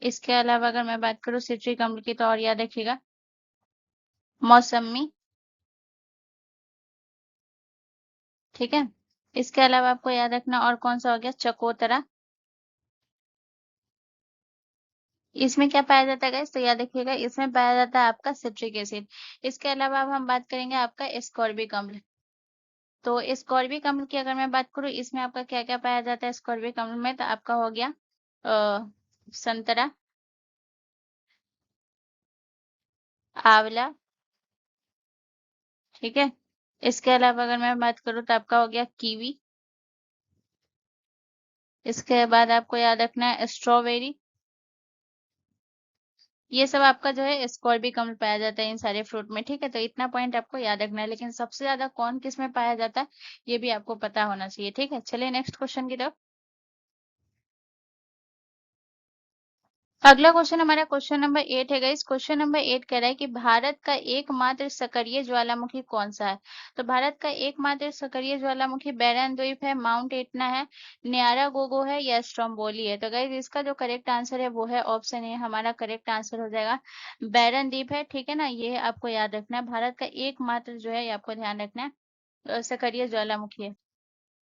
इसके अलावा अगर मैं बात करूं सिट्रिक अम्ल की तो और याद रखिएगा मौसमी, ठीक है। इसके अलावा आपको याद रखना और कौन सा हो गया? चकोतरा। इसमें क्या पाया जाता है गाइस? तो याद रखिएगा इसमें पाया जाता है आपका सिट्रिक एसिड। इसके अलावा अब हम बात करेंगे आपका एस्कॉर्बिक अम्ल। तो एस्कॉर्बिक अम्ल की अगर मैं बात करूँ इसमें आपका क्या क्या पाया जाता है एस्कॉर्बिक अम्ल में? तो आपका हो गया संतरा, आंवला, ठीक है। इसके अलावा अगर मैं बात करूँ तो आपका हो गया कीवी। इसके बाद आपको याद रखना है स्ट्रॉबेरी। ये सब आपका जो है स्कॉर्बिक अम्ल पाया जाता है इन सारे फ्रूट में, ठीक है। तो इतना पॉइंट आपको याद रखना है, लेकिन सबसे ज्यादा कौन किस में पाया जाता है ये भी आपको पता होना चाहिए, ठीक है। चलिए नेक्स्ट क्वेश्चन की तरफ। अगला क्वेश्चन हमारा क्वेश्चन नंबर 8 है गाइस। क्वेश्चन नंबर 8 कह रहा है कि भारत का एकमात्र सक्रिय ज्वालामुखी कौन सा है? तो भारत का एकमात्र सक्रिय ज्वालामुखी बैरन द्वीप है, माउंट एटना है, न्यारा गोगो है, या स्ट्रोम्बोली है? तो गाइस इसका जो करेक्ट आंसर है वो है ऑप्शन ए, हमारा करेक्ट आंसर हो जाएगा बैरन द्वीप है, ठीक है ना। ये आपको याद रखना है, भारत का एकमात्र जो है ये आपको ध्यान रखना है सक्रिय ज्वालामुखी है।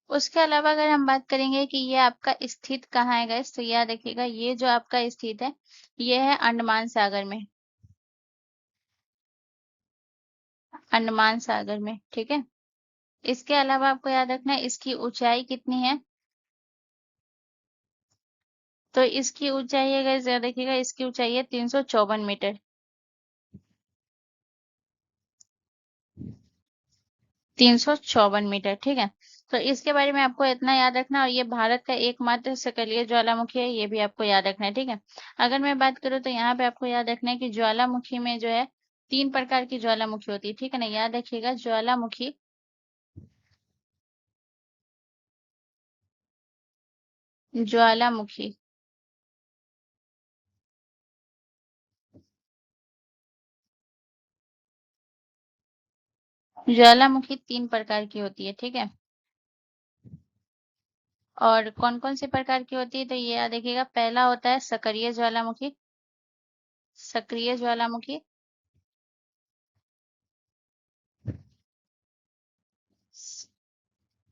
उसके अलावा अगर हम बात करेंगे कि ये आपका स्थित कहाँ है गाइस, तो याद रखिएगा ये जो आपका स्थित है ये है अंडमान सागर में, अंडमान सागर में, ठीक है। इसके अलावा आपको याद रखना है इसकी ऊंचाई कितनी है? तो इसकी ऊंचाई है गाइस, याद रखिएगा इसकी ऊंचाई है 354 मीटर, 354 मीटर, ठीक है। तो इसके बारे में आपको इतना याद रखना, और ये भारत का एकमात्र सक्रिय ज्वालामुखी है, ये भी आपको याद रखना है, ठीक है। अगर मैं बात करूँ तो यहाँ पे आपको याद रखना है कि ज्वालामुखी में जो है 3 प्रकार की ज्वालामुखी होती है, ठीक है ना। याद रखिएगा ज्वालामुखी, ज्वालामुखी ज्वालामुखी 3 प्रकार की होती है, ठीक है? और कौन-कौन से प्रकार की होती है? तो ये याद रखिएगा, पहला होता है सक्रिय ज्वालामुखी, सक्रिय ज्वालामुखी।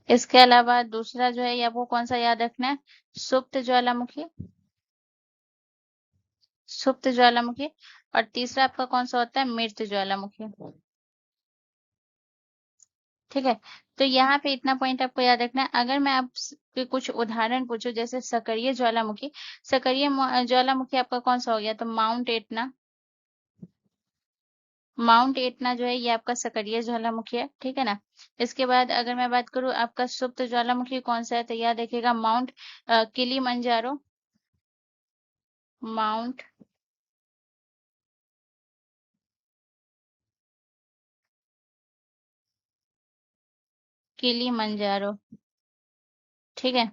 इसके अलावा दूसरा जो है ये आपको कौन-सा याद रखना है? सुप्त ज्वालामुखी, सुप्त ज्वालामुखी। और तीसरा आपका कौन-सा होता है? मृत ज्वालामुखी। ठीक है? तो यहाँ पे इतना पॉइंट आपको याद रखना है। अगर मैं आपसे कुछ उदाहरण पूछूँ, जैसे सक्रिय ज्वालामुखी, सक्रिय ज्वालामुखी आपका कौन-सा हो गया? तो माउंट एटना, माउंट एटना जो है ये आपका सक्रिय ज्वालामुखी है, ठीक है ना? इसके बाद अगर मैं बात करूँ आपका सुप्त ज्वालामुखी कौन-सा है? तो याद रखिएगा माउंट किलिमंजारो, माउंट किलिमंजारो, ठीक है?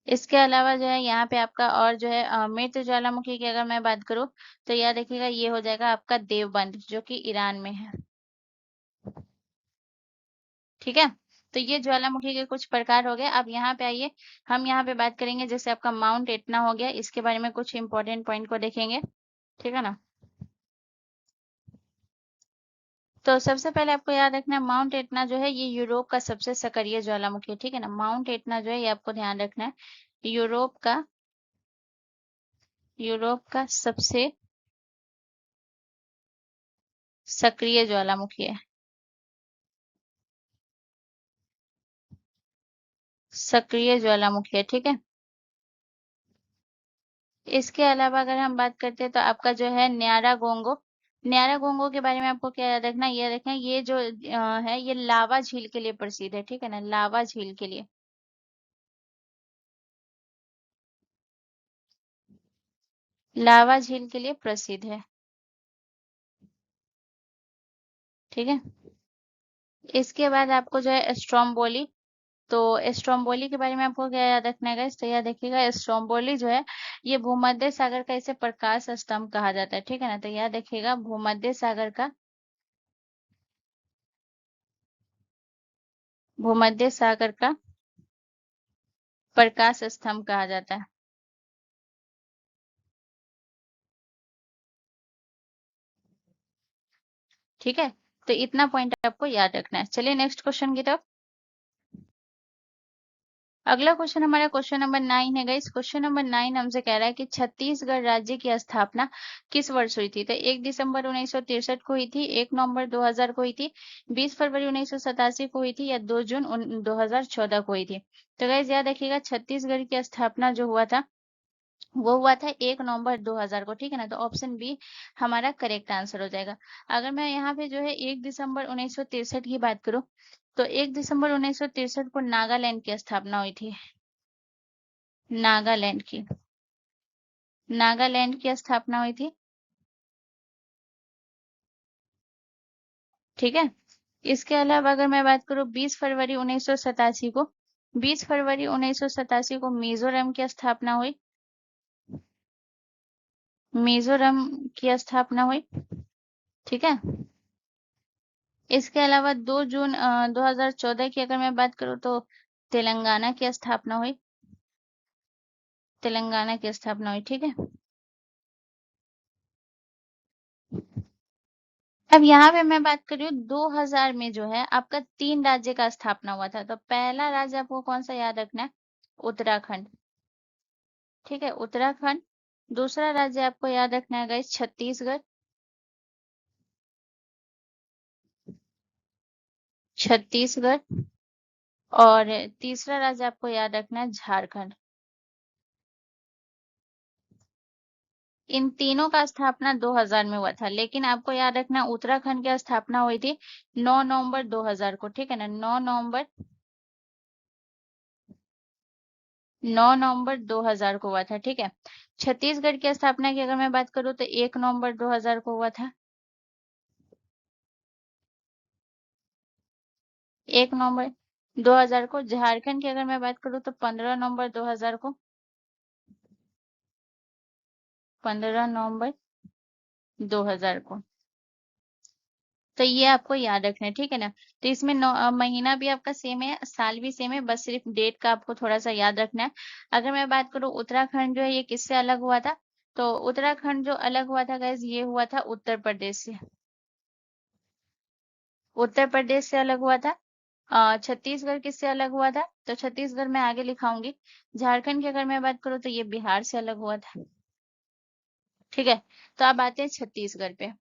इसके अलावा जो है यहाँ पे आपका और जो है मृत ज्वालामुखी की अगर मैं बात करूँ, तो याद रखिएगा ये हो जाएगा आपका देवबंद, जो कि ईरान में है। ठीक है? तो ये ज्वालामुखी के कुछ प्रकार हो गए। अब यहाँ पे आइए, हम यहाँ पे बात करेंगे जैसे आपका माउंट एटना हो गया, इसके बारे में कुछ इंपॉर्टेंट पॉइंट को देखेंगे। ठीक है ना? तो सबसे पहले आपको याद रखना है माउंट एटना जो है ये यूरोप का सबसे सक्रिय ज्वालामुखी है, ठीक है ना? माउंट एटना जो है ये आपको ध्यान रखना है, यूरोप का सबसे सक्रिय ज्वालामुखी है, सक्रिय ज्वालामुखी है, ठीक है? इसके अलावा अगर हम बात करते हैं तो आपका जो है न्यारा गोंगो के बारे में आपको क्या याद रखना है? ये रखें ये जो है ये लावा झील के लिए प्रसिद्ध है, ठीक है ना? लावा झील के लिए, लावा झील के लिए प्रसिद्ध है, ठीक है? इसके बाद आपको जो है स्ट्रोम्बोली, तो स्ट्रोम्बोली के बारे में आपको क्या याद रखना है गाइस? तो याद रखिएगा स्ट्रोम्बोली जो है ये भूमध्य सागर का इसे प्रकाश स्तंभ कहा जाता है, ठीक है ना? तो याद रखिएगा भूमध्य सागर का प्रकाश स्तंभ कहा जाता है, ठीक है? तो इतना पॉइंट आपको याद रखना है। चलिए नेक्स्ट क्वेश्चन की तरफ। अगला क्वेश्चन हमारा क्वेश्चन नंबर 9 है गाइस। क्वेश्चन नंबर 9 हमसे कह रहा है कि छत्तीसगढ़ राज्य की स्थापना किस वर्ष हुई थी? तो 1 दिसंबर 1963 को हुई थी, 1 नवंबर 2000 को हुई थी, 20 फरवरी 1987 को हुई थी, या 2 जून 2014 को हुई थी? तो गाइस याद रखिएगा छत्तीसगढ़ की स्थापना जो हुआ था वो हुआ था 1 नवंबर 2000 को, ठीक है ना? तो ऑप्शन बी हमारा करेक्ट आंसर हो जाएगा। अगर मैं यहाँ पे जो है 1 दिसंबर 1963 की बात करूँ, तो 1 दिसंबर 1963 को नागालैंड की स्थापना हुई थी। नागालैंड की, नागालैंड की स्थापना हुई थी, ठीक है? इसके अलावा अगर मैं बात करूँ 20 फरवरी 1987 को, 20 फरवरी 1987 को मिजोरम की स्थापना हुई, मिजोरम की स्थापना हुई, ठीक है? इसके अलावा 2 जून 2014 की अगर मैं बात करूँ तो तेलंगाना की स्थापना हुई, तेलंगाना की स्थापना हुई, ठीक है? अब यहाँ पे मैं बात कर रही हूँ 2000 में जो है आपका 3 राज्य का स्थापना हुआ था। तो पहला राज्य आपको कौन सा याद रखना है? उत्तराखंड, ठीक है? उत्तराखंड। दूसरा राज्य आपको याद रखना है गाइस छत्तीसगढ़, छत्तीसगढ़। और तीसरा राज्य आपको याद रखना है झारखंड। इन तीनों का स्थापना 2000 में हुआ था, लेकिन आपको याद रखना उत्तराखंड की स्थापना हुई थी 9 नवंबर 2000 को, ठीक है ना? 9 नवंबर 2000 को हुआ था, ठीक है? छत्तीसगढ़ की स्थापना की अगर मैं बात करूँ तो 1 नवंबर 2000 को हुआ था, 1 नवंबर 2000 को। झारखंड की अगर मैं बात करूँ तो 15 नवंबर 2000 को, 15 नवंबर 2000 को। तो ये आपको याद रखना है, ठीक है ना। तो इसमें महीना भी आपका सेम है, साल भी सेम है, बस सिर्फ डेट का आपको थोड़ा सा याद रखना है। अगर मैं बात करूँ उत्तराखंड जो है ये किससे अलग हुआ था, तो उत्तराखंड जो अलग हुआ था गाइज ये हुआ था उत्तर प्रदेश से। उत्तर प्रदेश से अलग हुआ था। छत्तीसगढ़ किससे अलग हुआ था, तो छत्तीसगढ़ मैं आगे लिखाऊंगी। झारखंड की अगर मैं बात करूँ तो ये बिहार से अलग हुआ था। ठीक है, तो अब आते हैं छत्तीसगढ़ पे।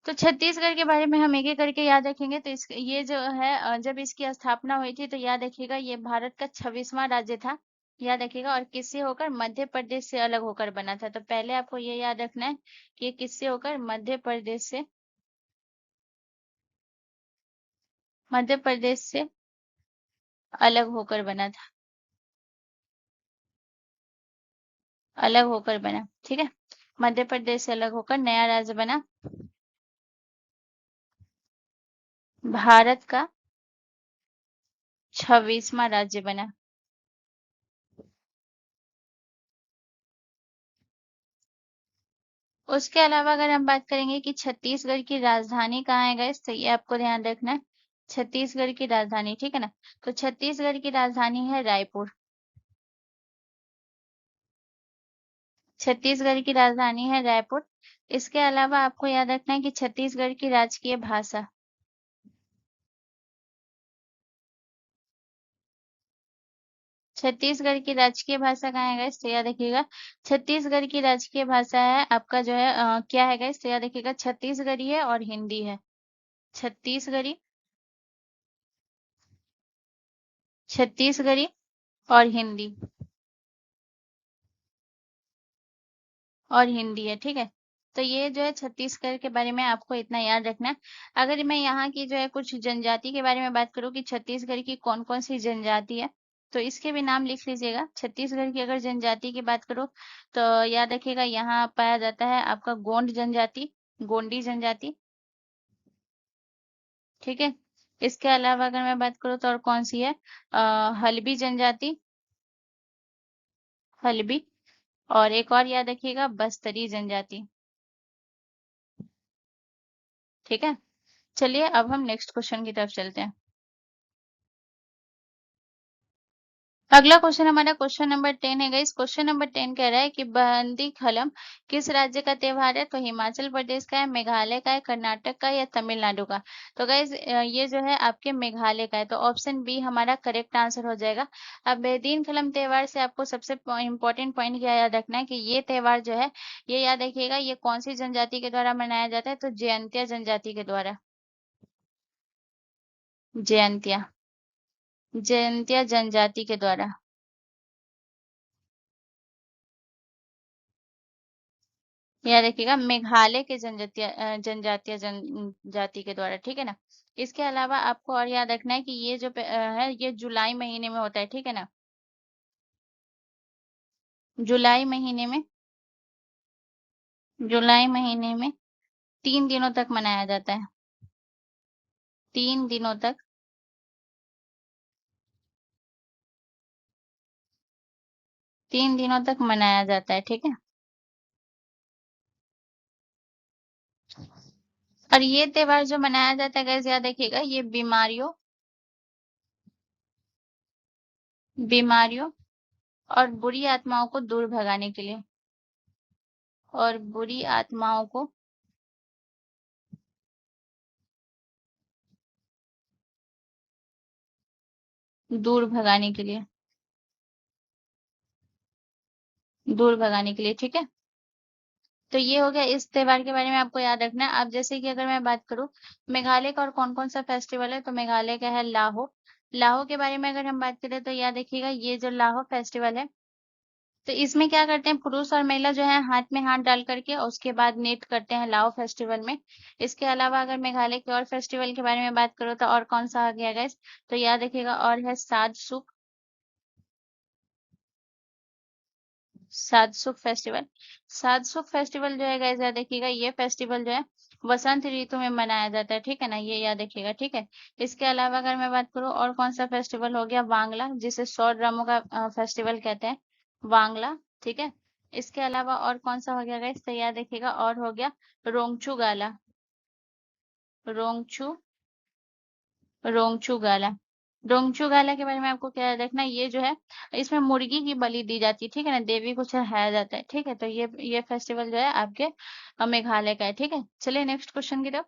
तो छत्तीसगढ़ के बारे में हम एक-एक करके याद रखेंगे। तो इस ये जो है जब इसकी स्थापना हुई थी तो याद रखिएगा ये भारत का 26वां राज्य था। याद रखिएगा, और किससे होकर, मध्य प्रदेश से अलग होकर बना था। तो पहले आपको ये याद रखना है कि ये किससे होकर, मध्य प्रदेश से अलग होकर बना था। अलग होकर बना, ठीक है। मध्य प्रदेश से अलग होकर नया राज्य बना, भारत का 26वां राज्य बना। उसके अलावा अगर हम बात करेंगे कि छत्तीसगढ़ की राजधानी कहाँ है गाइस, तो ये आपको ध्यान रखना है। छत्तीसगढ़ की राजधानी, ठीक है ना। तो छत्तीसगढ़ की राजधानी है रायपुर। छत्तीसगढ़ की राजधानी है रायपुर। इसके अलावा आपको याद रखना है कि छत्तीसगढ़ की राजकीय भाषा, छत्तीसगढ़ की राजकीय भाषा कहाँ है गाइस, तो याद रखिएगा छत्तीसगढ़ की राजकीय भाषा है आपका जो है क्या है गाइस, तो याद रखिएगा छत्तीसगढ़ी है और हिंदी है। छत्तीसगढ़ी, छत्तीसगढ़ी और हिंदी, और हिंदी है, ठीक है। तो ये जो है छत्तीसगढ़ के बारे में आपको इतना याद रखना है। अगर मैं यहाँ की जो है कुछ जनजाति के बारे में बात करूँ कि छत्तीसगढ़ की कौन-कौन सी जनजाति है, तो इसके भी नाम लिख लीजिएगा। छत्तीसगढ़ की अगर जनजाति की बात करूँ, तो याद रखिएगा यहाँ पाया जाता है आपका गोंड जनजाति, गोंडी जनजाति, ठीक है। इसके अलावा अगर मैं बात करूँ तो और कौन सी है, हल्बी जनजाति, हल्बी, और एक और याद रखिएगा बस्तरी जनजाति, ठीक है। चलिए अब हम नेक्स्ट क्वेश्चन की तरफ चलते हैं। अगला क्वेश्चन हमारा क्वेश्चन नंबर 10 है गाइस। क्वेश्चन नंबर 10 कह रहा है कि बंदी खलम किस राज्य का त्योहार है, तो हिमाचल प्रदेश का है, मेघालय का है, कर्नाटक का है, या तमिलनाडु का। तो गाइस ये जो है आपके मेघालय का है, तो ऑप्शन बी हमारा करेक्ट आंसर हो जाएगा। अब बेदीन खलम त्योहार से आपको सबसे इंपॉर्टेंट पॉइंट क्या याद रखना है कि ये त्योहार जो है, ये याद रखिएगा ये कौन सी जनजाति के द्वारा मनाया जाता है, तो जयंतिया जनजाति के द्वारा। जयंतिया, जयंतिया जनजाति के द्वारा। याद रखिएगा मेघालय के जनजातीय जनजाति के द्वारा, ठीक है ना। इसके अलावा आपको और याद रखना है कि ये जो है ये जुलाई महीने में होता है, ठीक है ना। जुलाई महीने में, जुलाई महीने में 3 दिनों तक मनाया जाता है। 3 दिनों तक, 3 दिनों तक मनाया जाता है, ठीक है। और ये त्योहार जो मनाया जाता है गाइस याद रखिएगा ये बीमारियों और बुरी आत्माओं को दूर भगाने के लिए, और बुरी आत्माओं को दूर भगाने के लिए, दूर भगाने के लिए, ठीक है। तो ये हो गया इस त्योहार के बारे में आपको याद रखना है। अब जैसे कि अगर मैं बात करूँ मेघालय का और कौन-कौन सा फेस्टिवल है, तो मेघालय का है लाहो। लाहो के बारे में अगर हम बात करें तो याद रखिएगा ये जो लाहो फेस्टिवल है, तो इसमें क्या करते हैं पुरुष और महिला जो है हाथ में हाथ डाल करके और उसके बाद नृत्य करते हैं लाओ फेस्टिवल में। इसके अलावा अगर मेघालय के और फेस्टिवल के बारे में बात करूँ तो और कौन सा आ गया गाइस, तो याद रखिएगा और है सात सुख, सातसुख फेस्टिवल। सातसुख फेस्टिवल जो है गाइस याद रखिएगा ये फेस्टिवल जो है वसंत ऋतु में मनाया जाता है, ठीक है ना, ये याद रखिएगा, ठीक है। इसके अलावा अगर मैं बात करूँ और कौन सा फेस्टिवल हो गया वांगला, जिसे 100 ड्रमों का फेस्टिवल कहते हैं, वांगला, ठीक है। इसके अलावा और कौन सा हो गया गाइस, तो याद रखिएगा और हो गया रोंगचू गाला, रोंगचू, रोंगचू गाला। रोंगचू गाला के बारे में आपको क्या याद रखना, ये जो है इसमें मुर्गी की बलि दी जाती है, ठीक है ना, देवी को चढ़ाया जाता है, ठीक है। तो ये फेस्टिवल जो है आपके मेघालय का है, ठीक है। चलिए नेक्स्ट क्वेश्चन की तरफ।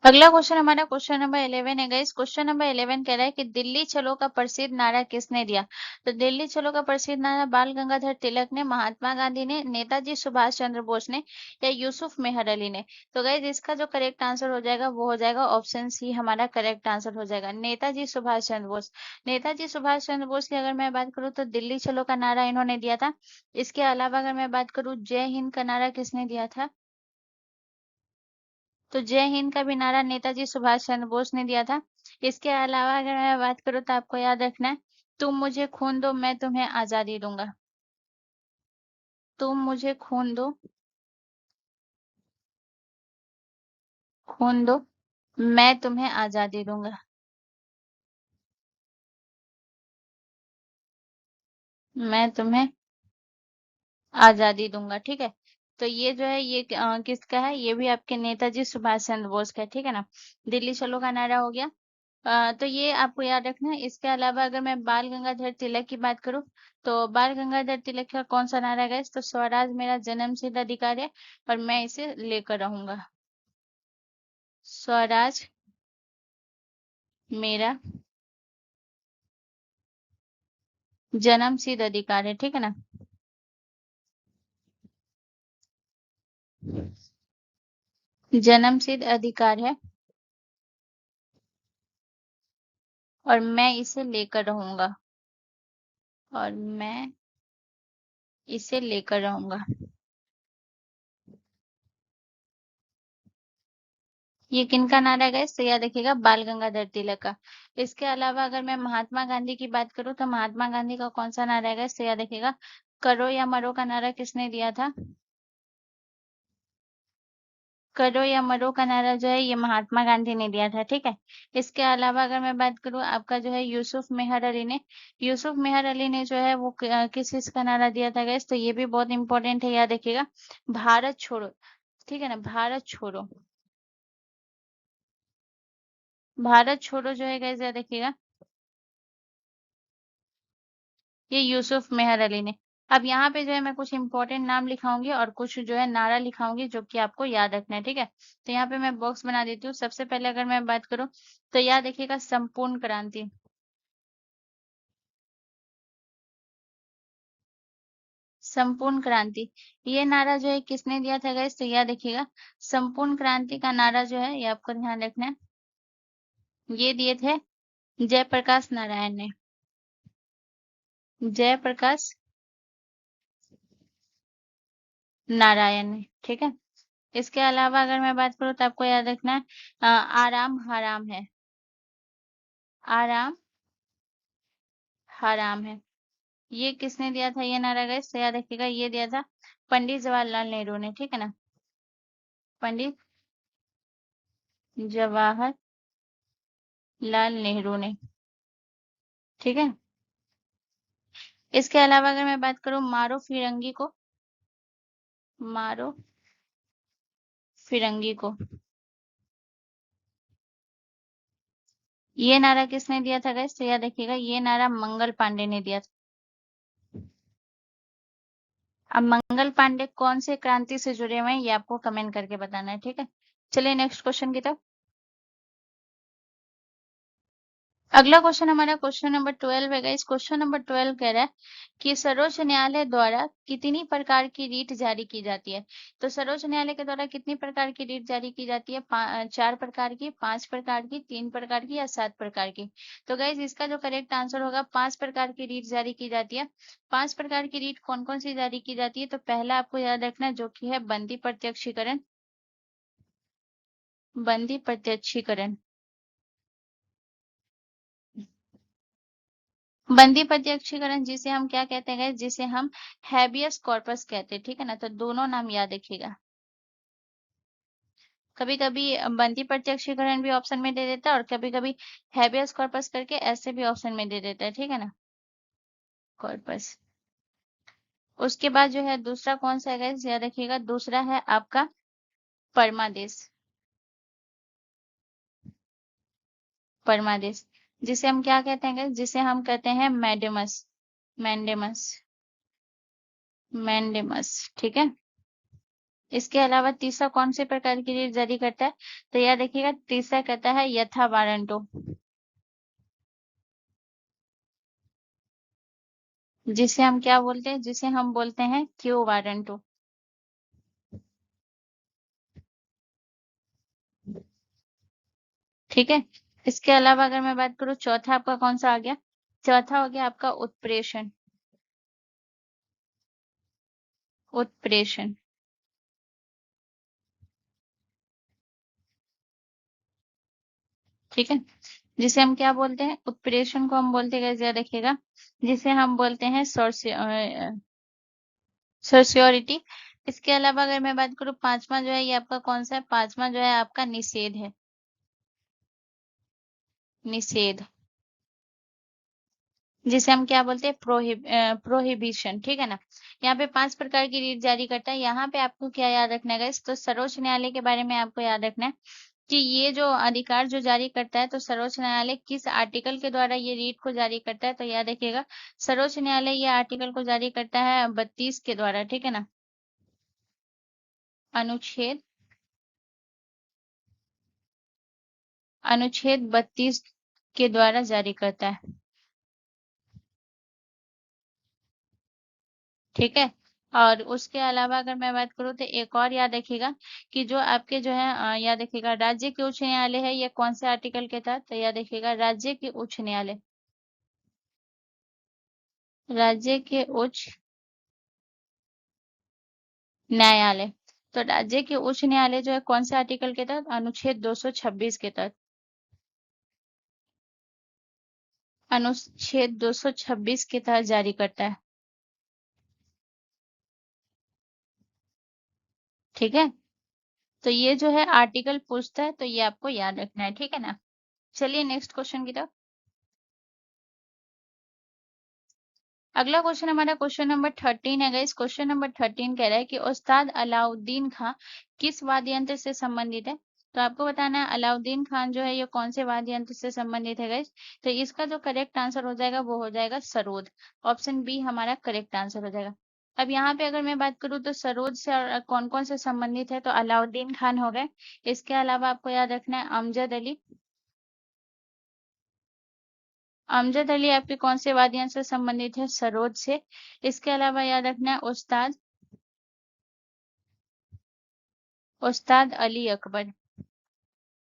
अगला क्वेश्चन हमारा क्वेश्चन नंबर 11 है गाइस। क्वेश्चन नंबर 11 कह रहा है कि दिल्ली चलो का प्रसिद्ध नारा किसने दिया। तो दिल्ली चलो का प्रसिद्ध नारा बाल गंगाधर तिलक ने, महात्मा गांधी ने, नेताजी सुभाष चंद्र बोस ने, या यूसुफ मेहर अली ने। तो गाइस इसका जो करेक्ट आंसर हो जाएगा वो हो जाएगा ऑप्शन सी, हमारा करेक्ट आंसर हो जाएगा नेताजी सुभाष चंद्र बोस। नेताजी सुभाष चंद्र बोस की अगर मैं बात करूँ तो दिल्ली चलो का नारा इन्होंने दिया था। इसके अलावा अगर मैं बात करूँ जय हिंद का नारा किसने दिया था, तो जय हिंद का भी नारा नेताजी सुभाष चंद्र बोस ने दिया था। इसके अलावा अगर मैं बात करूँ तो आपको याद रखना है, तुम मुझे खून दो मैं तुम्हें आजादी दूंगा। तुम मुझे खून दो, खून दो, मैं तुम्हें आजादी दूंगा। मैं तुम्हें आजादी दूंगा, ठीक है। तो ये जो है ये किसका है, ये भी आपके नेताजी सुभाष चंद्र बोस का है, ठीक है ना। दिल्ली चलो का नारा हो गया। तो ये आपको याद रखना है। इसके अलावा अगर मैं बाल गंगाधर तिलक की बात करूं तो बाल गंगाधर तिलक का कौन सा नारा है, तो स्वराज मेरा जन्मसिद्ध अधिकार है और मैं इसे लेकर रहूंगा। स्वराज मेरा जन्मसिद्ध अधिकार है, ठीक है ना। जन्मसिद्ध अधिकार है और मैं इसे लेकर रहूंगा, और मैं इसे लेकर रहूंगा। ये किनका नारा है गाइस, तो याद रखिएगा बाल गंगाधर तिलक का। इसके अलावा अगर मैं महात्मा गांधी की बात करूं तो महात्मा गांधी का कौन सा नारा है गाइस, तो याद रखिएगा करो या मरो का नारा किसने दिया था। करो या मरो का नारा जो है ये महात्मा गांधी ने दिया था, ठीक है। इसके अलावा अगर मैं बात करूं आपका जो है यूसुफ मेहर अली ने, यूसुफ मेहर अली ने जो है वो किस चीज का नारा दिया था गाइस, तो ये भी बहुत इंपॉर्टेंट है, याद रखिएगा भारत छोड़ो, ठीक है ना, भारत छोड़ो। भारत छोड़ो जो है गाइस याद रखिएगा ये यूसुफ मेहर अली ने। अब यहाँ पे जो है मैं कुछ इंपॉर्टेंट नाम लिखाऊंगी और कुछ जो है नारा लिखाऊंगी जो कि आपको याद रखना है, ठीक है। तो यहाँ पे मैं बॉक्स बना देती हूँ। सबसे पहले अगर मैं बात करूँ तो याद रखिएगा संपूर्ण क्रांति। संपूर्ण क्रांति, ये नारा जो है किसने दिया था गाइस, तो याद रखिएगा संपूर्ण क्रांति का नारा जो है ये आपको ध्यान रखना है, ये दिए थे जयप्रकाश नारायण ने। जयप्रकाश नारायण ने, ठीक है। इसके अलावा अगर मैं बात करूँ तो आपको याद रखना है आराम हराम है। आराम हराम है, ये किसने दिया था ये नारा गाइस, तो याद रखिएगा ये दिया था पंडित जवाहरलाल नेहरू ने, ठीक है ना। पंडित जवाहरलाल नेहरू ने, ठीक है। इसके अलावा अगर मैं बात करूं मारो फिरंगी को, मारो फिरंगी को, ये नारा किसने दिया था गाइस, तो याद रखिएगा ये नारा मंगल पांडे ने दिया था। अब मंगल पांडे कौन से क्रांति से जुड़े हुए हैं ये आपको कमेंट करके बताना है, ठीक है। चलिए नेक्स्ट क्वेश्चन की तरफ। अगला क्वेश्चन हमारा क्वेश्चन नंबर 12 है गाइस। क्वेश्चन नंबर 12 कह रहा है कि सर्वोच्च न्यायालय द्वारा कितनी प्रकार की रीट जारी की जाती है। तो सर्वोच्च न्यायालय के द्वारा कितनी प्रकार की रीट जारी की जाती है, 4 प्रकार की, 5 प्रकार की, 3 प्रकार की, या 7 प्रकार की। तो गाइज इसका जो करेक्ट आंसर होगा 5 प्रकार की रीट जारी की जाती है। 5 प्रकार की रीट कौन कौन सी जारी की जाती है, तो पहला आपको याद रखना है जो कि है बंदी प्रत्यक्षीकरण। बंदी प्रत्यक्षीकरण, बंदी प्रत्यक्षीकरण जिसे हम क्या कहते हैं, जिसे हम हैबियस कॉर्पस कहते हैं, ठीक है ना। तो दोनों नाम याद रखिएगा। कभी कभी बंदी प्रत्यक्षीकरण भी ऑप्शन में दे देता है और कभी कभी हैबियस कॉर्पस करके ऐसे भी ऑप्शन में दे देता है, ठीक है ना, कॉर्पस। उसके बाद जो है दूसरा कौन सा है guys, याद रखिएगा दूसरा है आपका परमादेश, परमादेश, जिसे हम क्या कहते हैं, जिसे हम कहते हैं मैडेमस, मैंडेमस, मैंडेमस। ठीक है। इसके अलावा तीसरा कौन से प्रकार की रीट जारी करता है, तो यह देखिएगा तीसरा कहता है यथा वारंटो, जिसे हम क्या बोलते हैं, जिसे हम बोलते हैं क्यू वारंटो। ठीक है। इसके अलावा अगर मैं बात करूं, चौथा आपका कौन सा आ गया, चौथा हो गया आपका उत्प्रेषण, उत्प्रेषण। ठीक है। जिसे हम क्या बोलते हैं, उत्प्रेषण को हम बोलते हैं, जरा देखिएगा, जिसे हम बोलते हैं सोर्सियोरिटी। इसके अलावा अगर मैं बात करूं, पांचवा जो है ये आपका कौन सा है, पांचवा जो है आपका निषेध है, निषेध, जिसे हम क्या बोलते हैं प्रोहिबिशन। ठीक है ना। यहाँ पे 5 प्रकार की रीट जारी करता है। यहाँ पे आपको क्या याद रखना है गाइस, तो सर्वोच्च न्यायालय के बारे में आपको याद रखना है कि ये जो अधिकार जो जारी करता है, तो सर्वोच्च न्यायालय किस आर्टिकल के द्वारा ये रीट को जारी करता है, तो याद रखिएगा सर्वोच्च न्यायालय ये आर्टिकल को जारी करता है 32 के द्वारा। ठीक है ना। अनुच्छेद, अनुच्छेद 32 के द्वारा जारी करता है। ठीक है। और उसके अलावा अगर मैं बात करूँ, तो एक और याद रखिएगा कि जो आपके जो है याद रखिएगा राज्य के उच्च न्यायालय है, ये कौन से आर्टिकल के तहत, तो याद रखिएगा राज्य के उच्च न्यायालय, राज्य के उच्च न्यायालय। तो राज्य के उच्च न्यायालय जो है कौन से आर्टिकल के तहत, अनुच्छेद 226 के तहत, अनुच्छेद 226 के तहत जारी करता है। ठीक है। तो ये जो है आर्टिकल पूछता है, तो ये आपको याद रखना है। ठीक है ना। चलिए नेक्स्ट क्वेश्चन की तरफ। अगला क्वेश्चन हमारा क्वेश्चन नंबर 13 है गाइस। क्वेश्चन नंबर 13 कह रहा है कि उस्ताद अलाउद्दीन खां किस वाद्य यंत्र से संबंधित है, तो आपको बताना है अलाउद्दीन खान जो है ये कौन से वाद्य यंत्र से संबंधित है गाइस, तो इसका जो करेक्ट आंसर हो जाएगा वो हो जाएगा सरोद, ऑप्शन बी हमारा करेक्ट आंसर हो जाएगा। अब यहाँ पे अगर मैं बात करूँ, तो सरोद से और कौन कौन से संबंधित है, तो अलाउद्दीन खान हो गए। इसके अलावा आपको याद रखना है अमजद अली, अमजद अली आपके कौन से वाद्य यंत्र से संबंधित है, सरोद से। इसके अलावा याद रखना है उस्ताद, उस्ताद अली अकबर।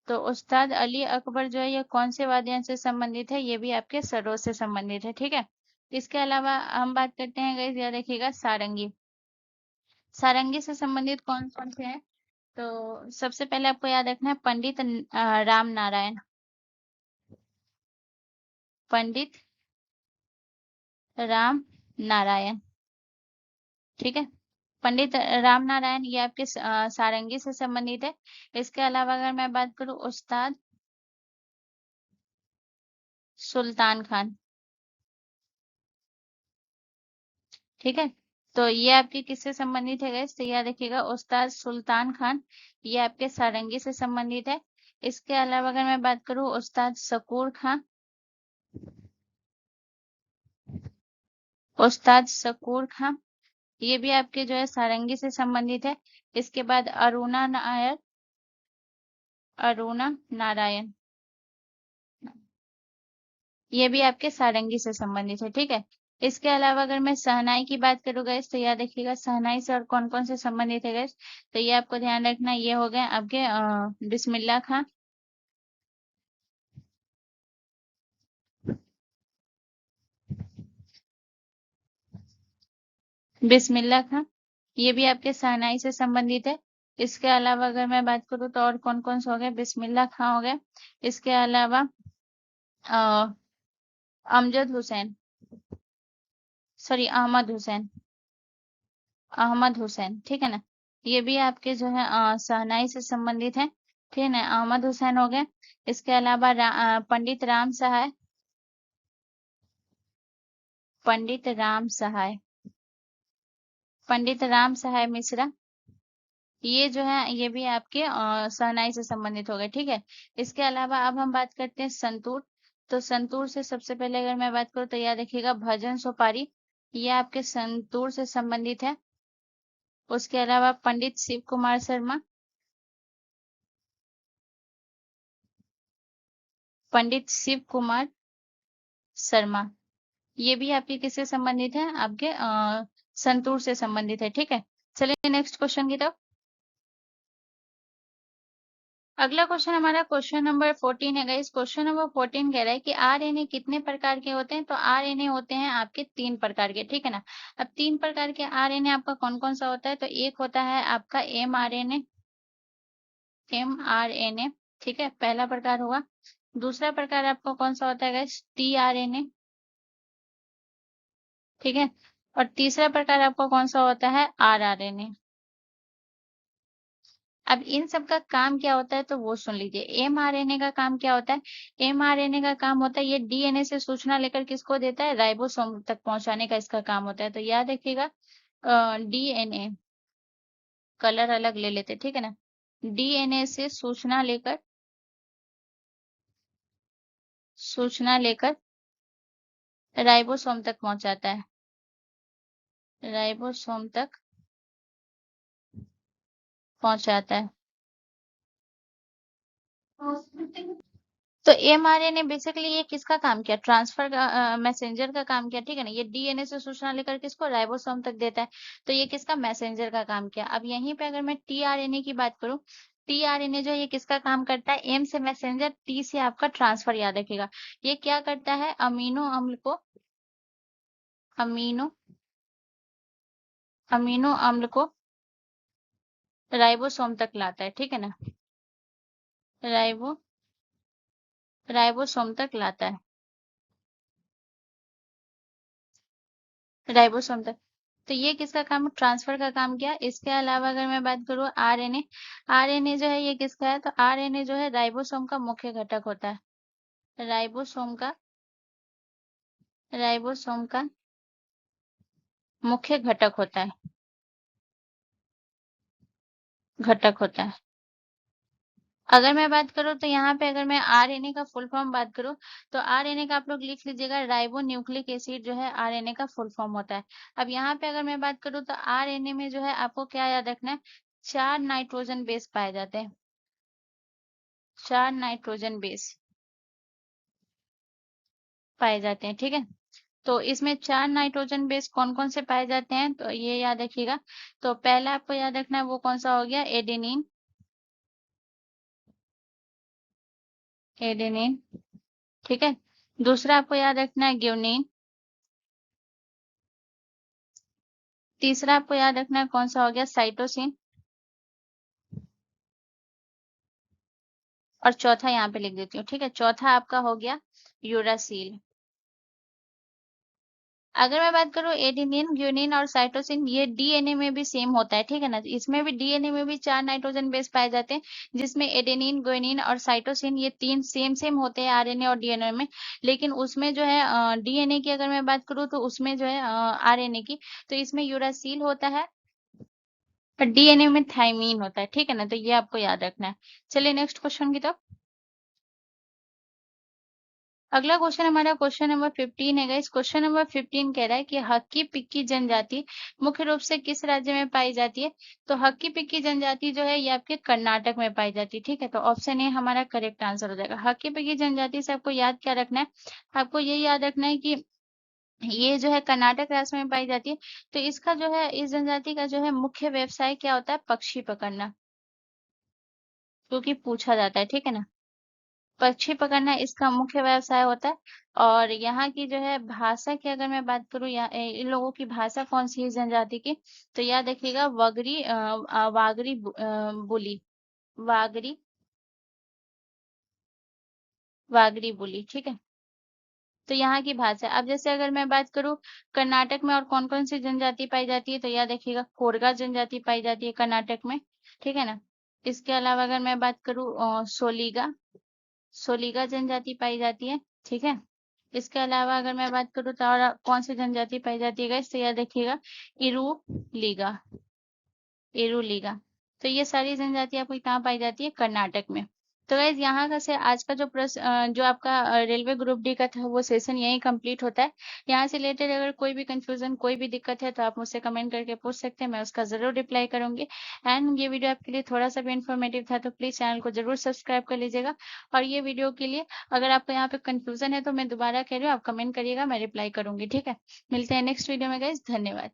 तो उस्ताद अली अकबर जो है ये कौन से वाद्य यंत्र से संबंधित है, ये भी आपके सरोद से संबंधित है। ठीक है। इसके अलावा हम बात करते हैं गाइस, याद रखिएगा सारंगी, सारंगी से संबंधित कौन कौन से हैं, तो सबसे पहले आपको याद रखना है पंडित राम नारायण, पंडित राम नारायण। ठीक है। पंडित राम नारायण ये आपके सारंगी से संबंधित है। इसके अलावा अगर मैं बात करूं, उस्ताद सुल्तान खान। ठीक है। तो ये आपके किससे संबंधित है गाइस, तो याद रखिएगा उस्ताद सुल्तान खान ये आपके सारंगी से संबंधित है। इसके अलावा अगर मैं बात करूं, उस्ताद शकूर खान, उस्ताद शकूर खान ये भी आपके जो है सारंगी से संबंधित है। इसके बाद अरुणा नायर, अरुणा नारायण ये भी आपके सारंगी से संबंधित है। ठीक है। इसके अलावा अगर मैं शहनाई की बात करूँ गैस, तो याद रखिएगा शहनाई से और कौन कौन से संबंधित है गैस, तो ये आपको ध्यान रखना, ये हो गए आपके बिस्मिल्लाह खां, बिस्मिल्लाह खां ये भी आपके शहनाई से संबंधित है। इसके अलावा अगर मैं बात करूँ, तो और कौन कौन से हो गए, बिस्मिल्लाह खां हो गए। इसके अलावा अ, अमजद हुसैन, सॉरी अहमद हुसैन, अहमद हुसैन। ठीक है ना। ये भी आपके जो है शहनाई से संबंधित है। ठीक है ना, अहमद हुसैन हो गए। इसके अलावा पंडित राम सहाय, पंडित राम सहाय, पंडित राम सहाय मिश्रा, ये जो है ये भी आपके शहनाई से संबंधित हो गए, ठीक है। इसके अलावा अब हम बात करते हैं संतूर। तो संतूर से सबसे पहले अगर मैं बात करूँ तो याद रखिएगा भजन सोपारी, ये आपके संतूर से संबंधित है। उसके अलावा पंडित शिव कुमार शर्मा, पंडित शिव कुमार शर्मा, ये भी आपके किससे संबंधित है, आपके संतूर से संबंधित है, ठीक है। चलिए नेक्स्ट क्वेश्चन की तरफ। अगला क्वेश्चन हमारा क्वेश्चन नंबर 14 है गाइस। क्वेश्चन नंबर 14 कह रहा है कि आरएनए कितने प्रकार के होते हैं। तो आरएनए होते हैं आपके 3 प्रकार के, ठीक है ना। अब 3 प्रकार के आरएनए आपका कौन कौन सा होता है। तो एक होता है आपका एमआरएनए, एमआरएनए, ठीक है, पहला प्रकार हुआ। दूसरा प्रकार आपका कौन सा होता है गाइस, टीआरएनए, ठीक है। और तीसरा प्रकार आपका कौन सा होता है, आरआरएनए। अब इन सब का काम क्या होता है तो वो सुन लीजिए। एमआरएनए का काम क्या होता है। एमआरएनए का काम होता है ये डीएनए से सूचना लेकर किसको देता है, राइबोसोम तक पहुंचाने का इसका काम होता है। तो याद रखिएगा डीएनए, कलर अलग ले लेते, ठीक है ना। डीएनए से सूचना लेकर राइबोसोम तक पहुंचाता है, राइबोसोम तक पहुंचाता है। तो एमआरएनए बेसिकली ये किसका काम किया, ट्रांसफर का, मैसेंजर का काम किया, ठीक है ना। ये डीएनए से सूचना लेकर किसको, राइबोसोम तक देता है। तो ये किसका, मैसेंजर का काम किया। अब यहीं पे अगर मैं टीआरएनए की बात करूं, टीआरएनए जो है ये किसका काम करता है, एम से मैसेंजर, टी से आपका ट्रांसफर, याद रखिएगा। ये क्या करता है, अमीनो अमीनो अम्ल को राइबोसोम तक लाता है, ठीक है ना। राइबो राइबोसोम तक लाता है, राइबोसोम तक। तो ये किसका काम, ट्रांसफर का काम किया। इसके अलावा अगर मैं बात करूँ आरएनए, आरएनए जो है ये किसका है, तो आरएनए जो है राइबोसोम का मुख्य घटक होता है। राइबोसोम का मुख्य घटक होता है। अगर मैं बात करूँ तो यहाँ पे अगर मैं आरएनए का फुल फॉर्म बात करूँ तो आरएनए का आप लोग लिख लीजिएगा, राइबो न्यूक्लिक एसिड जो है आरएनए का फुल फॉर्म होता है। अब यहाँ पे अगर मैं बात करूँ तो आरएनए में जो है आपको क्या याद रखना है, 4 नाइट्रोजन बेस पाए जाते हैं, 4 नाइट्रोजन बेस पाए जाते हैं, ठीक है। तो इसमें 4 नाइट्रोजन बेस कौन कौन से पाए जाते हैं तो ये याद रखिएगा। तो पहला आपको याद रखना है वो कौन सा हो गया, एडेनिन, एडेनिन, ठीक है। दूसरा आपको याद रखना है ग्यूनिन। तीसरा आपको याद रखना है कौन सा हो गया, साइटोसिन। और चौथा यहाँ पे लिख देती हूँ, ठीक है। चौथा आपका हो गया यूरासिल। अगर मैं बात करूँ एडेनिन, ग्यूनिन और साइटोसिन, ये डीएनए में भी सेम होता है, ठीक है ना। इसमें भी डीएनए में भी 4 नाइट्रोजन बेस पाए जाते हैं, जिसमें एडेनिन, ग्यूनिन और साइटोसिन ये 3 सेम सेम होते हैं आरएनए और डीएनए में। लेकिन उसमें जो है डीएनए की अगर मैं बात करूँ तो उसमें जो है आरएनए की, तो इसमें यूरासिल होता है और डीएनए में थाइमीन होता है, ठीक है ना। तो ये आपको याद रखना है। चलिए नेक्स्ट क्वेश्चन की तरफ। अगला क्वेश्चन हमारा क्वेश्चन नंबर 15 है गाइस। क्वेश्चन नंबर 15 कह रहा है कि हक्की पिक्की जनजाति मुख्य रूप से किस राज्य में पाई जाती है। तो हक्की पिक्की जनजाति जो है ये आपके कर्नाटक में पाई जाती है, ठीक है। तो ऑप्शन ए हमारा करेक्ट आंसर हो जाएगा। हक्की पिक्की जनजाति से आपको याद क्या रखना है, आपको ये याद रखना है कि ये जो है कर्नाटक राज्य में पाई जाती है। तो इसका जो है, इस जनजाति का जो है मुख्य व्यवसाय क्या होता है, पक्षी पकड़ना, क्योंकि पूछा जाता है, ठीक है ना। पक्षी पकड़ना इसका मुख्य व्यवसाय होता है। और यहाँ की जो है भाषा की अगर मैं बात करूँ, या इन लोगों की भाषा कौन सी है जनजाति की, तो याद रखिएगा बोली, वागरी वागरी बोली, ठीक है। तो यहाँ की भाषा, अब जैसे अगर मैं बात करूँ कर्नाटक में और कौन कौन सी जनजाति पाई जाती है, तो याद रखिएगा कोरगा जनजाति पाई जाती है कर्नाटक में, ठीक है ना। इसके अलावा अगर मैं बात करूँ सोलिगा सोलिगा जनजाति पाई जाती है, ठीक है। इसके अलावा अगर मैं बात करूँ तो और कौन सी जनजाति पाई जाती है गाइस, तो याद रखिएगा इरू लीगा, इरू लीगा। तो ये सारी जनजाति आपको कहाँ पाई जाती है? कर्नाटक में। तो गाइज़ यहाँ का से आज का जो आपका रेलवे ग्रुप डी का था वो सेशन यहीं कंप्लीट होता है। यहाँ से रिलेटेड अगर कोई भी कन्फ्यूज़न, कोई भी दिक्कत है तो आप मुझसे कमेंट करके पूछ सकते हैं, मैं उसका ज़रूर रिप्लाई करूँगी। एंड ये वीडियो आपके लिए थोड़ा-सा भी इन्फॉर्मेटिव था तो प्लीज़ चैनल को ज़रूर सब्सक्राइब कर लीजिएगा। और ये वीडियो के लिए अगर आपको यहाँ पे कन्फ्यूज़न है तो मैं दोबारा कह रही हूँ, आप कमेंट करिएगा, मैं रिप्लाई करूँगी, ठीक है? मिलते हैं नेक्स्ट वीडियो में गाइज़, धन्यवाद।